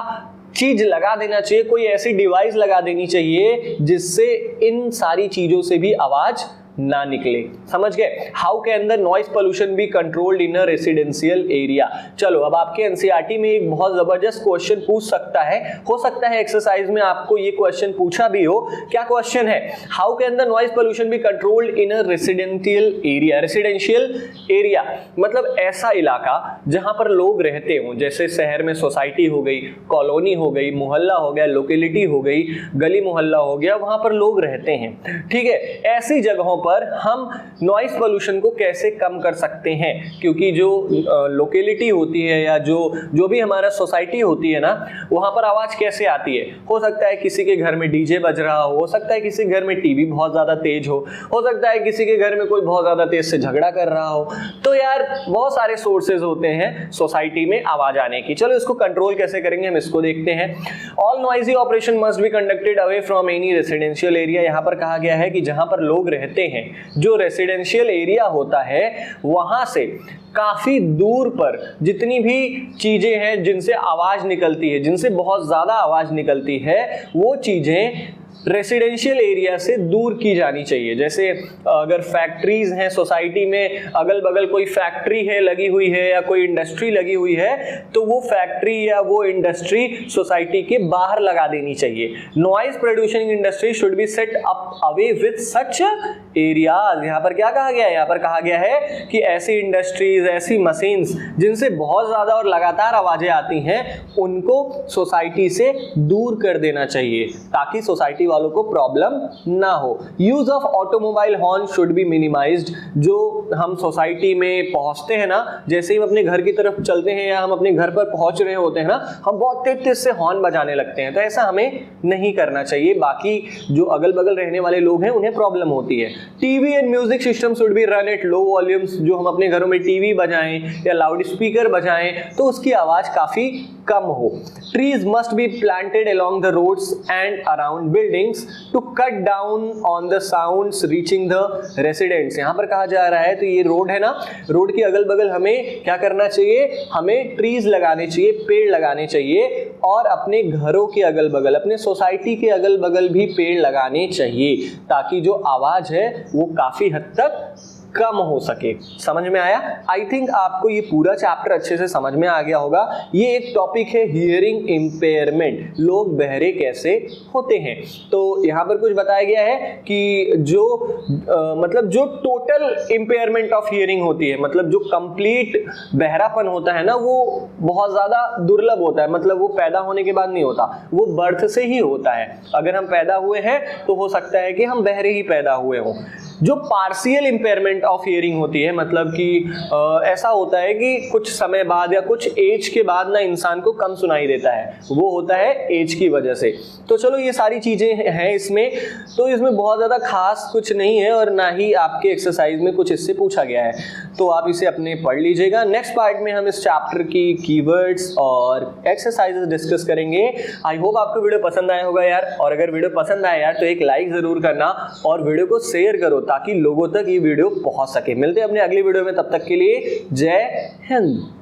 चीज लगा देना चाहिए, कोई ऐसी डिवाइस लगा देनी चाहिए जिससे इन सारी चीजों से भी आवाज ना निकले। समझ गए? How can the noise pollution be controlled in a residential area. चलो अब आपके एनसीईआरटी में एक बहुत जबरदस्त क्वेश्चन पूछ सकता है, हो सकता है एक्सरसाइज में आपको ये क्वेश्चन पूछा भी हो। क्या क्वेश्चन है? How can the noise pollution be controlled in a residential area. Residential area मतलब ऐसा इलाका जहां पर लोग रहते हो, जैसे शहर में सोसाइटी हो गई, कॉलोनी हो गई, मोहल्ला हो गया, लोकेलिटी हो गई, गली मोहल्ला हो गया, वहां पर लोग रहते हैं। ठीक है, ऐसी जगहों पर हम नॉइस पोल्यूशन को कैसे कम कर सकते हैं? क्योंकि जो लोकेलिटी होती है या जो भी हमारा सोसाइटी होती है ना, वहां पर आवाज कैसे आती है? हो सकता है किसी के घर में डीजे बज रहा हो सकता है किसी घर में टीवी बहुत ज्यादा तेज हो सकता है किसी के घर में कोई बहुत ज्यादा तेज से झगड़ा कर रहा हो। तो यार बहुत सारे सोर्सेज होते हैं सोसाइटी में आवाज आने की। चलो इसको कंट्रोल कैसे करेंगे हम इसको देखते हैं। All noisy operation must be conducted away from any residential area. यहां पर कहा गया है कि जहां पर लोग रहते हैं, जो रेसिडेंशियल एरिया होता है, वहां से काफी दूर पर जितनी भी चीजें हैं जिनसे आवाज निकलती है, जिनसे बहुत ज्यादा आवाज निकलती है, वो चीजें रेसिडेंशियल एरिया से दूर की जानी चाहिए। जैसे अगर फैक्ट्रीज हैं सोसाइटी में, अगल बगल कोई फैक्ट्री है लगी हुई है या कोई इंडस्ट्री लगी हुई है, तो वो फैक्ट्री या वो इंडस्ट्री सोसाइटी के बाहर लगा देनी चाहिए। Noise producing industry should be set up away with such areas. यहाँ पर क्या कहा गया है? यहाँ पर कहा गया है कि ऐसी इंडस्ट्रीज, ऐसी मशीन्स जिनसे बहुत ज्यादा और लगातार आवाजें आती हैं, उनको सोसाइटी से दूर कर देना चाहिए ताकि सोसाइटी वालों को प्रॉब्लम ना हो। Use of automobile horn should be minimised. जो हम सोसाइटी में पहुंचते हैं ना, जैसे ही हम अपने घर की तरफ चलते हैं या हम अपने घर पर पहुंच रहे होते हैं ना, हम बहुत तेज तेज से हॉर्न बजाने लगते हैं। तो ऐसा हमें नहीं करना चाहिए। बाकी जो अगल बगल रहने वाले लोग हैं उन्हें प्रॉब्लम होती है। TV and music system should be run at low volumes. जो हम अपने घरों में टीवी बजाएं या लाउड स्पीकर बजाएं तो उसकी आवाज काफी कम हो। Trees must be planted along the roads and around buildings to cut down on the sounds reaching the residents. यहां पर कहा जा रहा है, तो ये रोड है ना, रोड के अगल बगल हमें क्या करना चाहिए? हमें ट्रीज लगाने चाहिए, पेड़ लगाने चाहिए, और अपने घरों के अगल बगल, अपने सोसाइटी के अगल बगल भी पेड़ लगाने चाहिए ताकि जो आवाज है वो काफी हद तक कम हो सके। समझ में आया? आई थिंक आपको ये पूरा चैप्टर अच्छे से समझ में आ गया होगा। ये एक टॉपिक है हियरिंग इम्पेयरमेंट, लोग बहरे कैसे होते हैं। तो यहाँ पर कुछ बताया गया है कि जो मतलब जो टोटल इम्पेयरमेंट ऑफ हियरिंग होती है, मतलब जो कंप्लीट बहरापन होता है ना, वो बहुत ज्यादा दुर्लभ होता है। मतलब वो पैदा होने के बाद नहीं होता, वो बर्थ से ही होता है। अगर हम पैदा हुए हैं तो हो सकता है कि हम बहरे ही पैदा हुए हों। जो पार्शियल इम्पेयरमेंट ऑफ हियरिंग होती है, मतलब कि ऐसा होता है कि कुछ समय बाद या कुछ एज के बाद ना इंसान को कम सुनाई देता है, वो होता है एज की वजह से। तो चलो ये सारी चीजें हैं इसमें, तो इसमें बहुत ज्यादा खास कुछ नहीं है और ना ही आपके एक्सरसाइज में कुछ इससे पूछा गया है, तो आप इसे अपने पढ़ लीजिएगा। नेक्स्ट पार्ट में हम इस चैप्टर की कीवर्ड्स और एक्सरसाइजेस डिस्कस करेंगे। आई होप आपको वीडियो पसंद आया होगा यार, और अगर वीडियो पसंद आया यार तो एक लाइक जरूर करना और वीडियो को शेयर करो ताकि लोगों तक ये वीडियो पहुंच सके। मिलते हैं अपने अगली वीडियो में, तब तक के लिए जय हिंद।